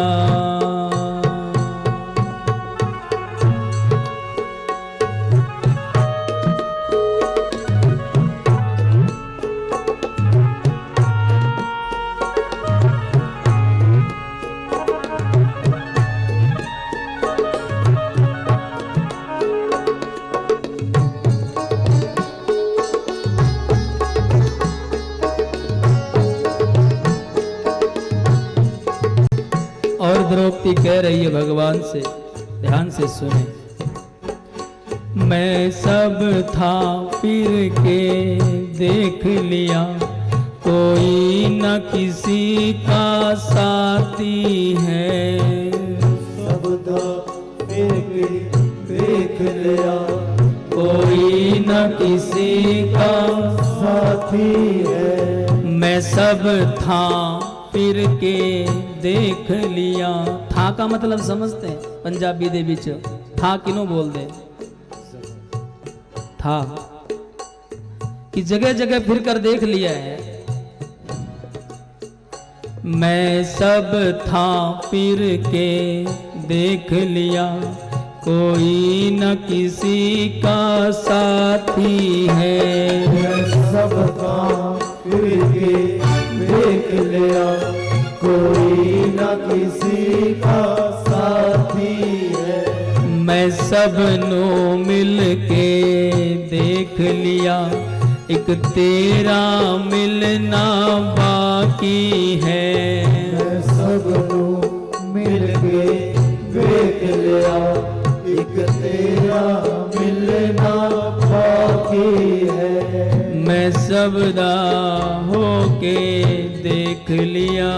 और द्रौपदी कह रही है भगवान से, ध्यान से सुने। मैं सब था फिर के देख लिया, कोई न किसी का साथी है। सब फिर देख लिया, कोई न किसी का साथी है। मैं सब था फिर के देख लिया। था का मतलब समझते हैं पंजाबी दे विच था किनों बोल दे, था कि जगह जगह फिर कर देख लिया है। मैं सब था फिर के देख लिया, कोई न किसी का साथी है। मैं सब था फिर के देख लिया, कोई न किसी का साथी है। मैं सबनों मिल के देख लिया, एक तेरा मिलना बाकी है। मैं सबनों मिल के देख लिया, एक तेरा मिलना बाकी है। मैं सब दाहो के देख लिया।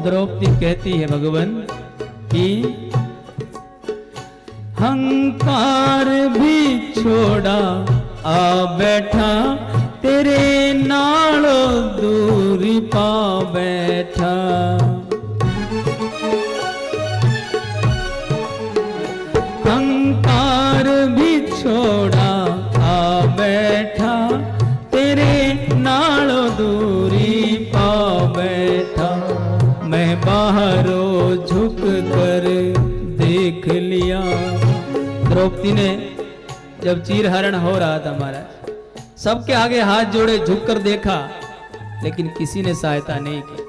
द्रौपदी कहती है भगवान कि हंकार भी छोड़ा आ बैठा, तेरे नालो दूरी पा बैठा। हंकार भी छोड़ा आ बैठा, तेरे नालो दूरी पा बैठा। मैं बाहरों झुक कर देख लिया। द्रौपदी ने जब चीरहरण हो रहा था महाराज, सबके आगे हाथ जोड़े झुक कर देखा, लेकिन किसी ने सहायता नहीं की,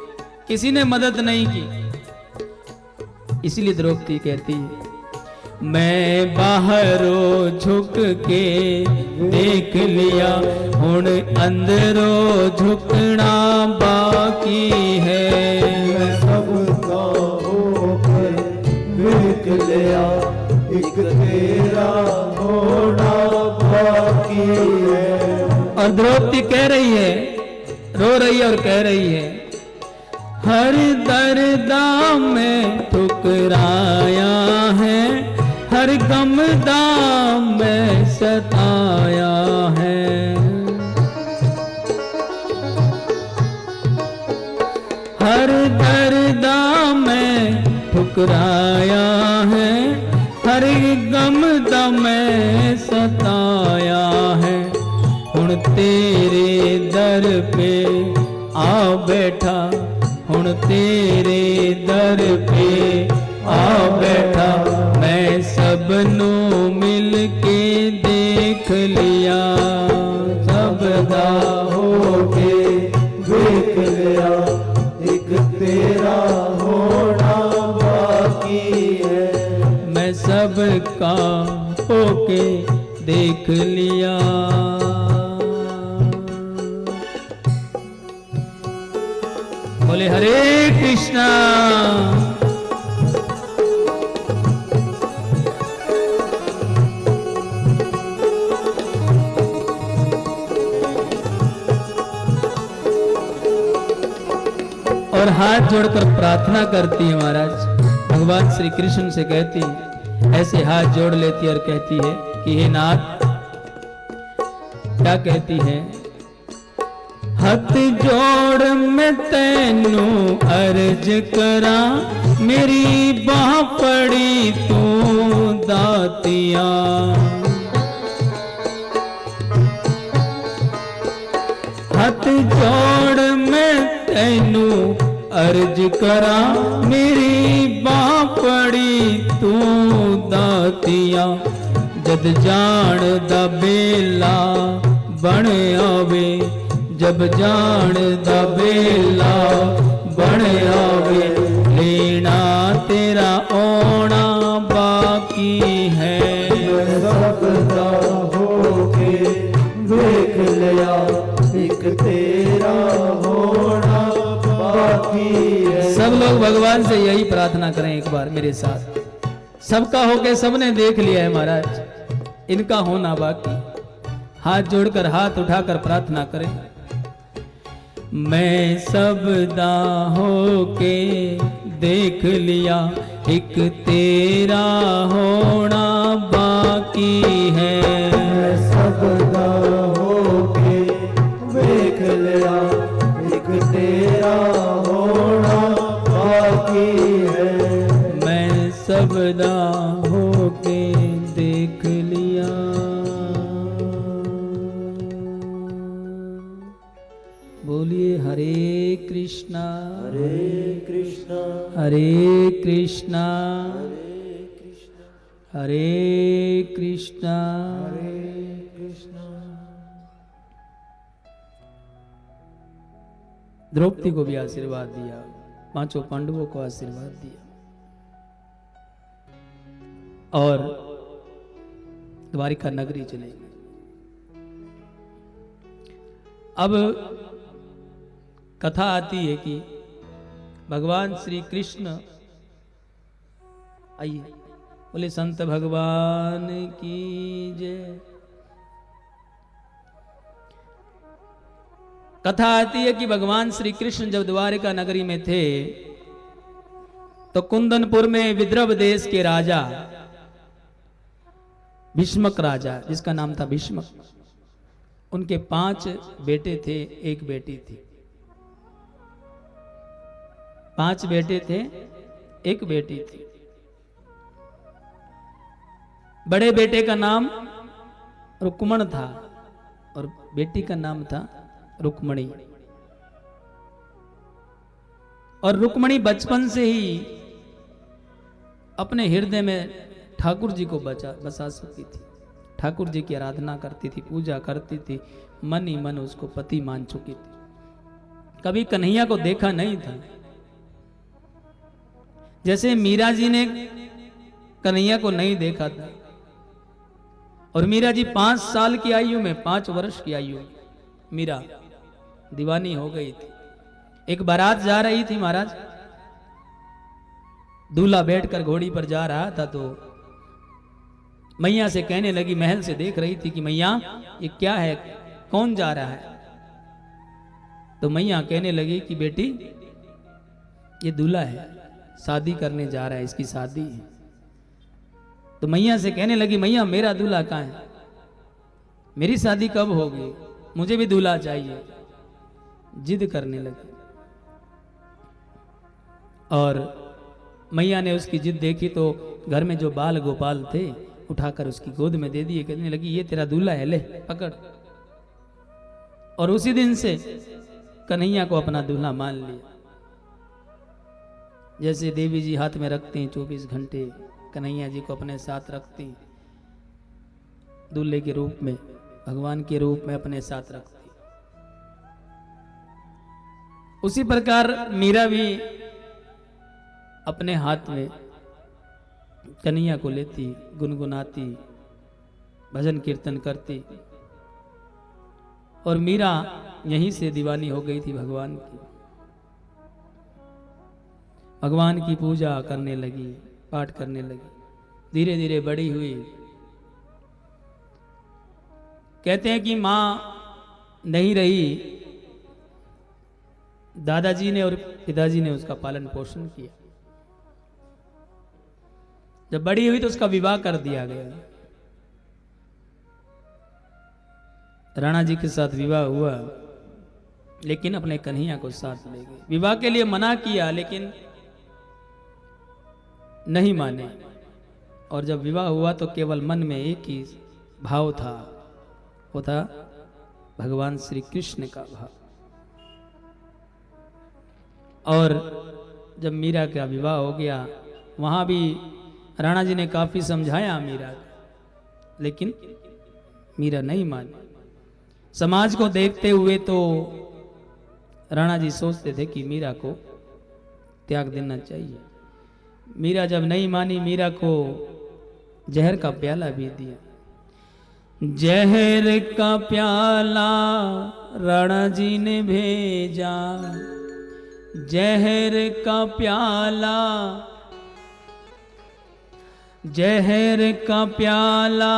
किसी ने मदद नहीं की। इसलिए द्रौपदी कहती है मैं बाहरों झुक के देख लिया, हुण अंदरों झुकना बाकी है। मैं सबका होकर देख लिया, एक तेरा होना बाकी है। और द्रौपदी कह रही है, रो रही है और कह रही है, हर दर्दा में ठुकराया है, हर गम दाम में सताया है। हर दर्दा में ठुकराया है, हर गम दाम में सताया है। हुण तेरे दर पे आ बैठा, हुण तेरे दर पे आ बैठा, मैं सबनू मिल के देख लिया, सबदा होके देख लिया, एक तेरा होना बाकी है। मैं सबका होके देख लिया। बोले हरे कृष्णा। और हाथ जोड़कर प्रार्थना करती है महाराज, भगवान श्री कृष्ण से कहती, ऐसे हाथ जोड़ लेती और कहती है कि हे नाथ, क्या कहती है, हथ जोड़ मैं तैनू अर्ज करा, मेरी बाह पड़ी तू दातिया। हथ जोड़ मैं तैनू अर्ज करा, मेरी बाह पड़ी तू दातिया। जद जान दा बेला बन आवे, जब जान दा बेला बन आवे, लेना तेरा आना बाकी है। सबदा होके देख लिया, एक तेरा होना बाकी है। सब लोग भगवान से यही प्रार्थना करें एक बार मेरे साथ। सबका होके सबने देख लिया है महाराज, इनका होना बाकी। हाथ जोड़कर हाथ उठाकर प्रार्थना करें। मैं सबदा होके देख लिया, एक तेरा होना बाकी है। मैं सबदा होके देख लिया, एक तेरा होना बाकी है। मैं सबदा होके देख लिया। बोलिए हरे कृष्णा हरे कृष्णा हरे कृष्णा हरे कृष्णा। कृष्णा। द्रौपदी को भी आशीर्वाद दिया, पांचों पांडवों को आशीर्वाद दिया और द्वारिका नगरी चले गए। अब कथा आती है कि भगवान श्री कृष्ण, आइए बोले संत भगवान की जय। कथा आती है कि भगवान श्री कृष्ण जब द्वारिका नगरी में थे तो कुंदनपुर में विदर्भ देश के राजा भीष्मक राजा, जिसका नाम था भीष्मक, उनके 5 बेटे थे, 1 बेटी थी। 5 बेटे थे, 1 बेटी थी। बड़े बेटे का नाम रुक्मण था और बेटी का नाम था रुक्मणी। और रुक्मणी बचपन से ही अपने हृदय में ठाकुर जी को बसा चुकी थी। ठाकुर जी की आराधना करती थी, पूजा करती थी, मन ही मन उसको पति मान चुकी थी। कभी कन्हैया को देखा नहीं था। जैसे मीरा जी ने कन्हैया को नहीं देखा था। और मीरा जी 5 साल की आयु में, 5 वर्ष की आयु में मीरा दीवानी हो गई थी। एक बारात जा रही थी महाराज, दूल्हा बैठकर घोड़ी पर जा रहा था तो मैया से कहने लगी, महल से देख रही थी कि मैया ये क्या है, कौन जा रहा है। तो मैया कहने लगी कि बेटी ये दूल्हा है, शादी करने जा रहा है, इसकी शादी है। तो मैया से कहने लगी, मैया मेरा दूल्हा कहाँ है, मेरी शादी कब होगी, मुझे भी दूल्हा चाहिए। जिद करने लगी और मैया ने उसकी जिद देखी तो घर में जो बाल गोपाल थे उठाकर उसकी गोद में दे दिए। कहने लगी, ये तेरा दूल्हा है, ले पकड़। और उसी दिन से कन्हैया को अपना दूल्हा मान लिया। जैसे देवी जी हाथ में रखते हैं 24 घंटे, कन्हैया जी को अपने साथ रखती, दूल्हे के रूप में, भगवान के रूप में अपने साथ रखती। उसी प्रकार मीरा भी अपने हाथ में कन्हैया को लेती, गुनगुनाती, भजन कीर्तन करती। और मीरा यहीं से दीवानी हो गई थी भगवान की। भगवान की पूजा करने लगी, पाठ करने लगी, धीरे धीरे बड़ी हुई। कहते हैं कि मां नहीं रही, दादाजी ने और पिताजी ने उसका पालन पोषण किया। जब बड़ी हुई तो उसका विवाह कर दिया गया। राणा जी के साथ विवाह हुआ, लेकिन अपने कन्हैया को साथ ले गए। विवाह के लिए मना किया लेकिन नहीं माने। और जब विवाह हुआ तो केवल मन में एक ही भाव था, वो था भगवान श्री कृष्ण का भाव। और जब मीरा का विवाह हो गया, वहां भी राणा जी ने काफी समझाया मीरा को, लेकिन मीरा नहीं मानी। समाज को देखते हुए तो राणा जी सोचते थे कि मीरा को त्याग देना चाहिए। मीरा जब नहीं मानी, मीरा को जहर का प्याला भी दिया। जहर का प्याला राणा जी ने भेजा, जहर का प्याला, जहर का प्याला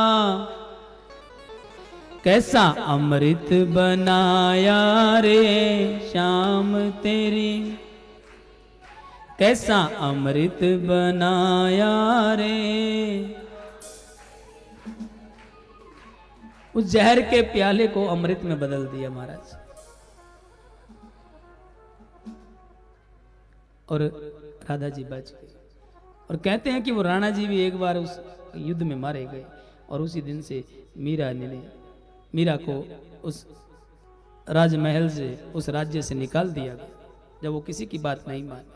कैसा अमृत बनाया रे श्याम तेरी, कैसा अमृत बनाया रे। उस जहर के प्याले को अमृत में बदल दिया महाराज। और राधा जी बच गए। और कहते हैं कि वो राणा जी भी एक बार उस युद्ध में मारे गए। और उसी दिन से मीरा को उस राजमहल से, उस राज्य से निकाल दिया गया, जब वो किसी की बात नहीं मानी।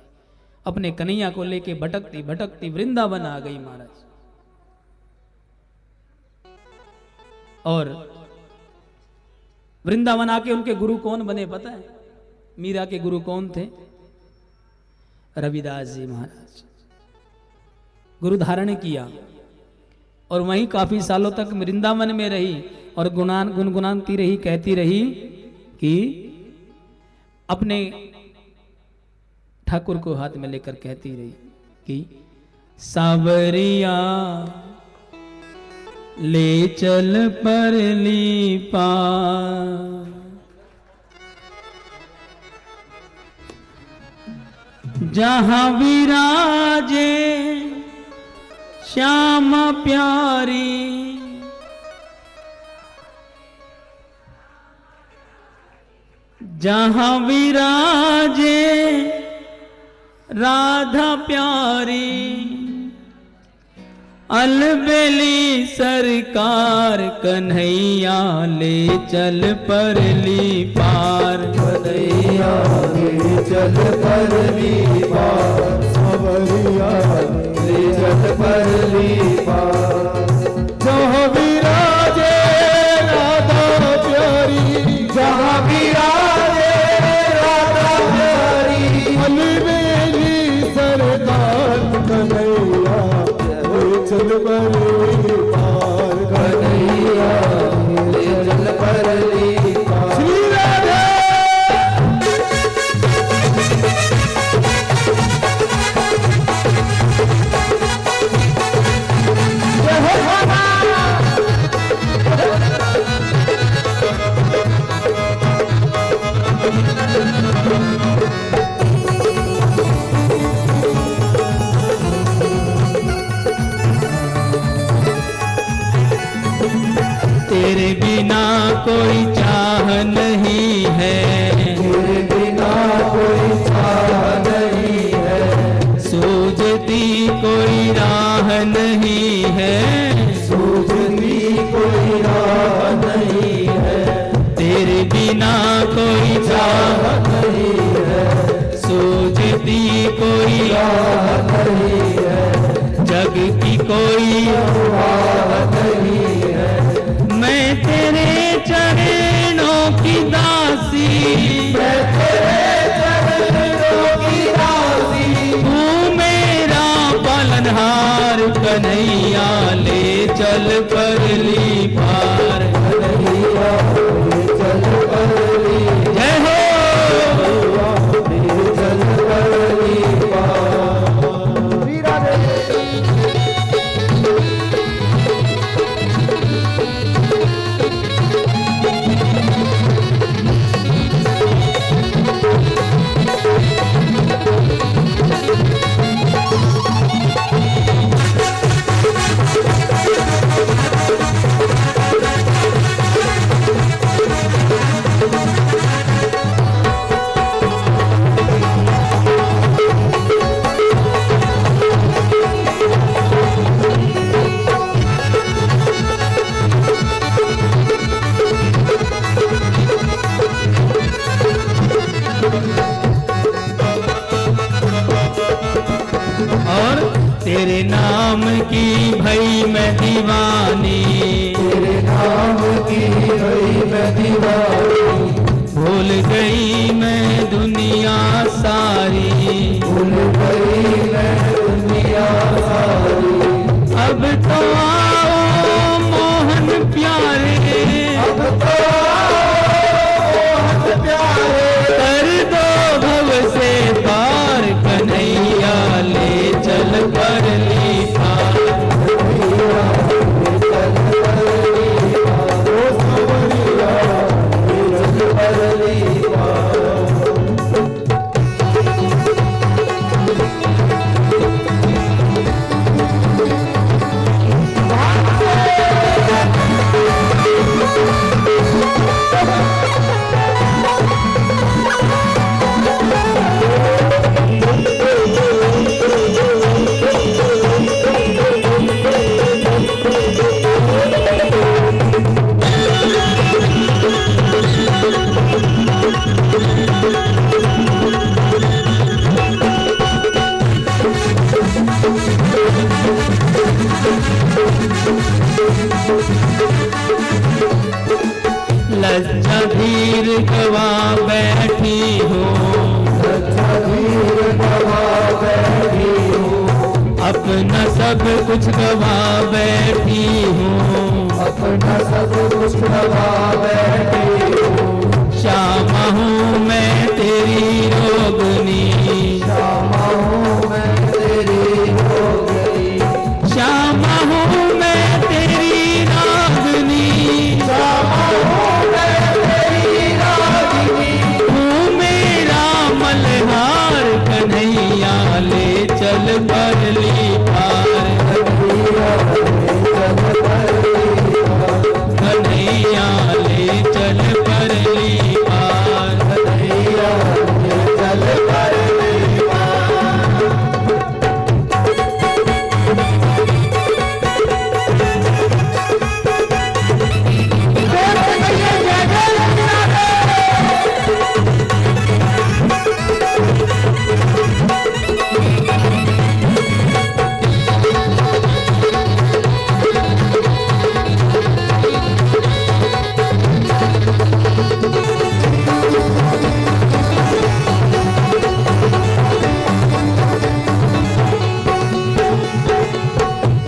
अपने कन्हैया को लेके भटकती भटकती वृंदावन आ गई महाराज। और वृंदावन आके उनके गुरु कौन बने पता है? मीरा के गुरु कौन थे? रविदास जी महाराज। गुरु धारण किया और वहीं काफी सालों तक वृंदावन में रही और गुनगुनाती रही, कहती रही कि अपने ठाकुर को हाथ में लेकर कहती रही कि सावरिया ले चल परली पार, जहां विराजे श्याम प्यारी, जहां विराजे राधा प्यारी, अलबेली सरकार कन्हैया ले चल परली पार, कन्हैया ले चल परली पार, सावरिया ले चल परली पार, जहाँ विराजे राधा प्यारी, जहाँ विराजे राधा प्यारी, अलबेली सरकार कन्हैया ले तेरे बिना कोई चाह नहीं है, तेरे बिना कोई चाह नहीं है, सूझती कोई राह नहीं है, सूझती कोई राह नहीं है, तेरे बिना कोई चाह नहीं है, सूझती कोई राह नहीं है, जग की कोई राह नहीं है, मैं तेरे चरणों की दासी, मैं तेरे चरणों की दासी, तू मेरा पालनहार कन्हैया ले चल परली पार, कन्हैया ले चल परली, जय हो ले चल परली पार। श्री राधे। और तेरे नाम की भई मैं दीवानी, तेरे नाम की भई मैं दीवानी, भूल गई मैं दुनिया सारी, भूल गई मैं दुनिया सारी, अब तो आओ मोहन प्यारे, अब तो मोहन प्यारे, कर दो भव से पार कन्हैया ले चल परली पार, कन्हैया ले चल परली पार, ओ सांवरिया ले चल परली पार। लज्जा धीर गवा बैठी हूँ, अच्छा धीर गवा बैठी हूँ, अपना सब कुछ गवा बैठी हूँ, अपना सब कुछ गवा बैठी हूँ, श्यामा हूँ मैं तेरी रोगनी, श्यामा हूँ मैं तेरी रोगनी, श्यामा हूँ मैं तेरी रागनी, श्यामा हूँ मैं तेरी रागिनी, तू मेरा मल्हार कन्हैया ले चल परली पार, कन्हैया ले चल परली पार, कन्हैया ले चल परली पार, कन्हैया ले चल परली पार।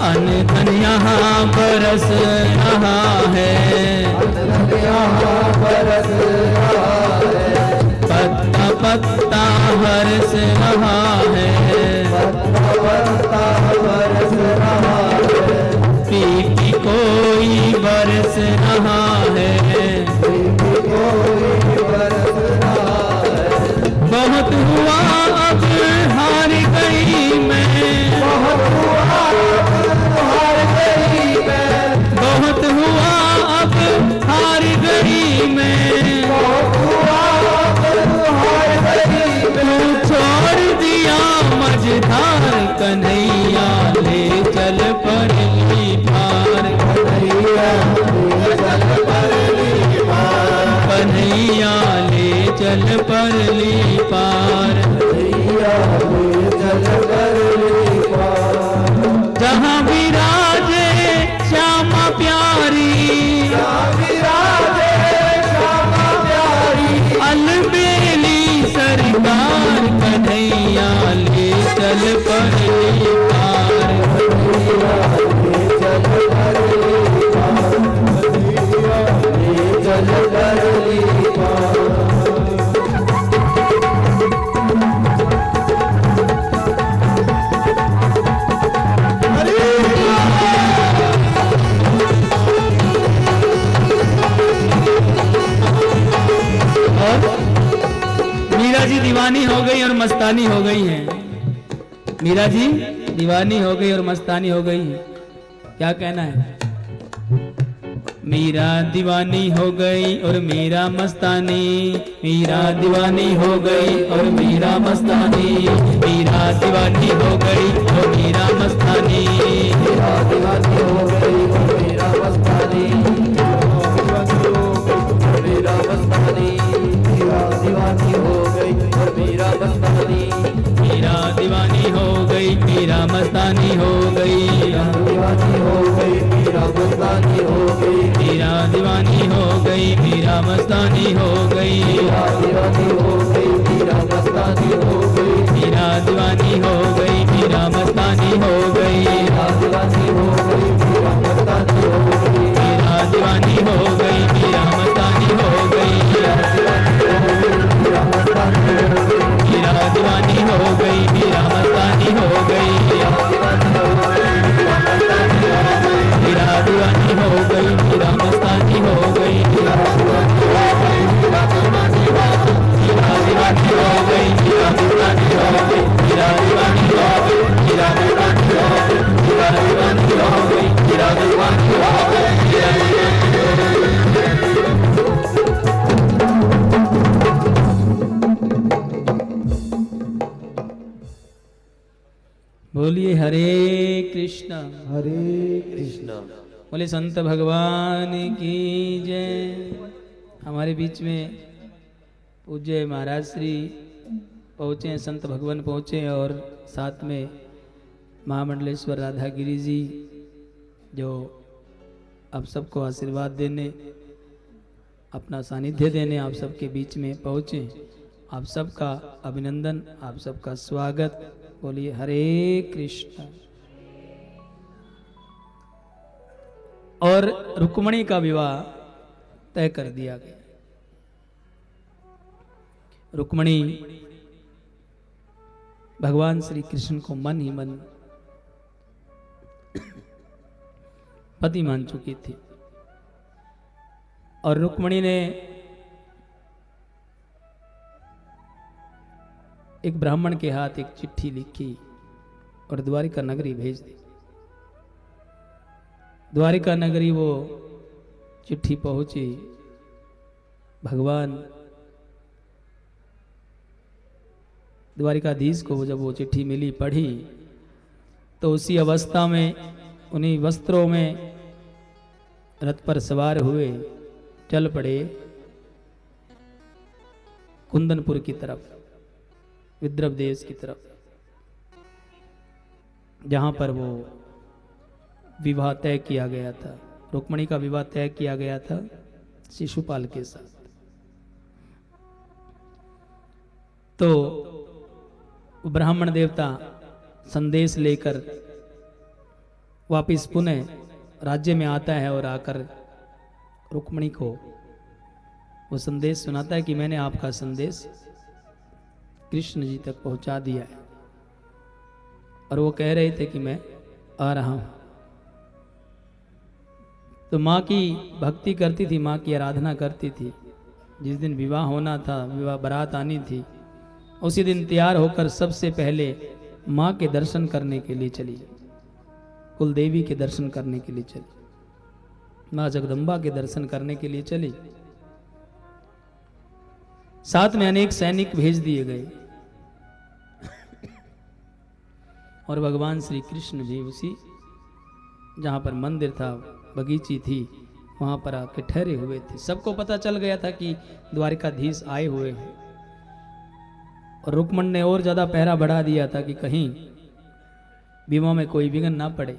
अन धन यहाँ बरस रहा है, यहाँ बरस रहा है, पत्ता पत्ता हर्ष रहा है, पत्ता पत्ता बरस रहा है, पीपी कोई बरस रहा है, कोई बरस रहा है, बहुत हुआ अब हार गई मैं, बहुत हुआ अब हार गई मैं, बहुत हुआ अब ली पार, नैया ले चल कर ली पार। जहाँ विराजे श्यामा प्यारी, जहाँ विराजे श्यामा प्यारी, अलबेली सरकार कन्हैया ले चल पर ली पार, ले चल कर ली पार, ले चल कर ली पार। मीरा जी दीवानी हो गई और मस्तानी हो गई हैं। मीरा जी दीवानी हो गई और मस्तानी हो गई है। क्या कहना है? मीरा दीवानी हो गई और मीरा मस्तानी, मीरा दीवानी हो गई और मीरा मस्तानी, मीरा दीवानी हो गई और मीरा मस्तानी, मीरा दीवानी हो गई और मीरा मस्तानी, मीरा मस्तानी, मीरा दीवानी हो गई और मीरा मस्तानी, मीरा दीवानी हो गई मीरा मस्तानी हो गई, दीवानी हो गई मीरा मस्तानी हो गई, मीरा दीवानी हो गई मीरा मस्तानी हो गई, मीरा दीवानी हो गई मीरा मस्तानी हो गई, मीरा दीवानी हो गई मीरा मस्तानी हो गई, मीरा दीवानी हो गई मीरा मस्तानी हो गई, मीरा दीवानी हो गई मीरा मस्तानी हो गई, मीरा मस्तानी हो गई, मीरा दीवानी हो गई मीरा मस्तानी हो गई, मीरा दीवानी हो गई मीरा मस्तानी हो गई, मीरा दीवानी हो गई मीरा मस्तानी हो गई, मीरा दीवानी हो गई मीरा मस्तानी हो गई, मीरा दीवानी हो गई मीरा दीवानी हो गई, मीरा बोलिए हरे कृष्णा हरे कृष्णा। बोले संत भगवान की जय। हमारे बीच में पूज्य महाराज श्री पहुँचे हैं, संत भगवान पहुँचे और साथ में महामंडलेश्वर राधागिरी जी जो आप सबको आशीर्वाद देने, अपना सानिध्य देने आप सबके बीच में पहुँचे। आप सबका अभिनंदन, आप सबका स्वागत। बोलिए हरे कृष्ण। और रुक्मणी का विवाह तय कर दिया गया। रुक्मणी भगवान श्री कृष्ण को मन ही मन पति मान चुकी थी और रुक्मणी ने एक ब्राह्मण के हाथ एक चिट्ठी लिखी और द्वारिका नगरी भेज दी। द्वारिका नगरी वो चिट्ठी पहुंची। भगवान द्वारिकाधीश को जब वो चिट्ठी मिली, पढ़ी, तो उसी अवस्था में उन्हीं वस्त्रों में रथ पर सवार हुए, चल पड़े कुंदनपुर की तरफ, विद्रभ देश की तरफ, जहां पर वो विवाह तय किया गया था। रुक्मणी का विवाह तय किया गया था शिशुपाल के साथ। तो ब्राह्मण देवता संदेश लेकर वापिस पुनः राज्य में आता है और आकर रुक्मणी को वो संदेश सुनाता है कि मैंने आपका संदेश कृष्ण जी तक पहुंचा दिया है। और वो कह रहे थे कि मैं आ रहा हूं। तो माँ की भक्ति करती थी, माँ की आराधना करती थी। जिस दिन विवाह होना था, विवाह बारात आनी थी, उसी दिन तैयार होकर सबसे पहले माँ के दर्शन करने के लिए चली, कुल देवी के दर्शन करने के लिए चली, माँ जगदम्बा के दर्शन करने के लिए चली। साथ में अनेक सैनिक भेज दिए गए और भगवान श्री कृष्ण भी उसी जहां पर मंदिर था, बगीची थी, वहां पर आके ठहरे हुए थे। सबको पता चल गया था कि द्वारिकाधीश आए हुए हैं। और रुक्मण ने और ज्यादा पहरा बढ़ा दिया था कि कहीं विवाह में कोई विघ्न ना पड़े।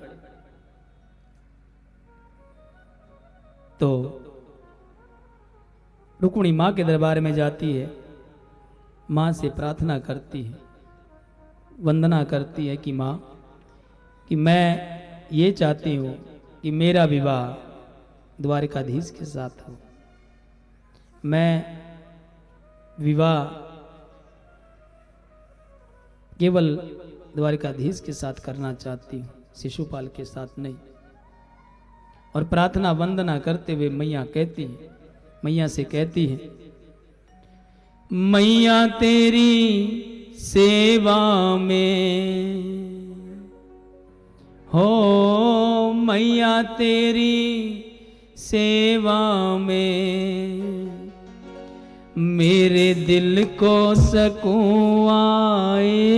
तो रुक्मिणी माँ के दरबार में जाती है, माँ से प्रार्थना करती है, वंदना करती है कि माँ, कि मैं ये चाहती हूँ कि मेरा विवाह द्वारिकाधीश के साथ हो। मैं विवाह केवल द्वारिकाधीश के साथ करना चाहती हूँ, शिशुपाल के साथ नहीं। और प्रार्थना वंदना करते हुए मैया कहती है, मैया से कहती है, मैया तेरी सेवा में हो, मैया तेरी सेवा में मेरे दिल को सकून आए।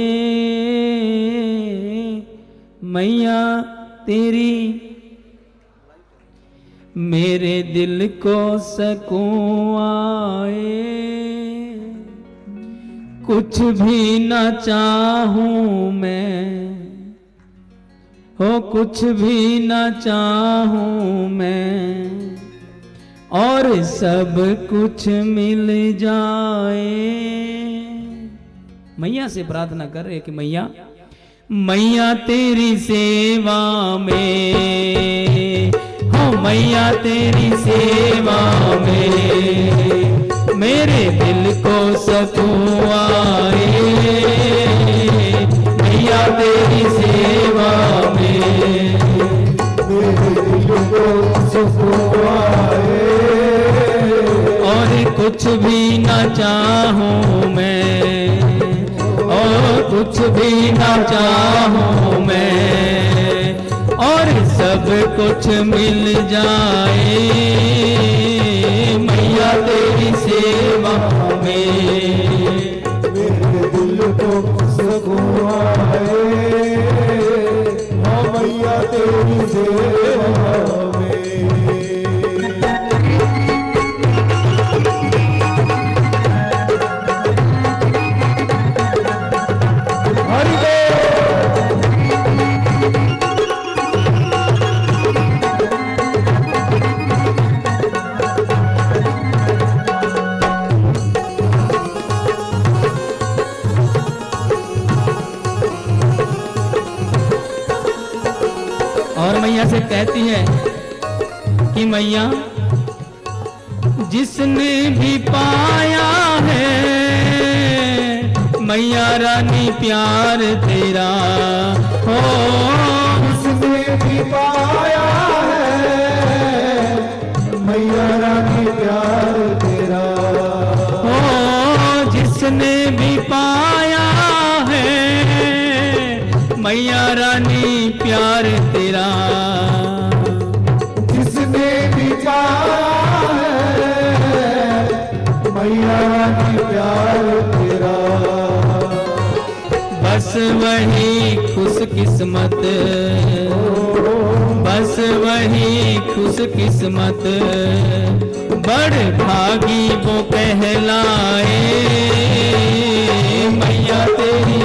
मैया तेरी मेरे दिल को सकून आए। कुछ भी ना चाहूं मैं, हो कुछ भी ना चाहूं मैं, और सब कुछ मिल जाए। मैया से प्रार्थना कर रहे कि मैया, मैया तेरी सेवा में हो, मैया तेरी सेवा में मेरे दिल को सकून आए। मैया तेरी सेवा में मेरे दिल को सकून आए। और कुछ भी ना चाहूं मैं, और कुछ भी ना चाहूं मैं, और सब कुछ मिल जाए। मैया तेरी सेवा में मेरे दिल को सकून आए। हाँ मैया तेरी सेवा में। और मैया से कहती है कि मैया, जिसने भी पाया है मैया रानी प्यार तेरा हो, जिसने भी पाया है मैया रानी प्यार तेरा हो, जिसने भी पाया है मैया रानी प्यार तेरा, जिसने भी पाया है मैया रानी प्यार तेरा, बस वही खुश किस्मत, बस वही खुश किस्मत, बड़ भागी वो कहलाए। मैया तेरी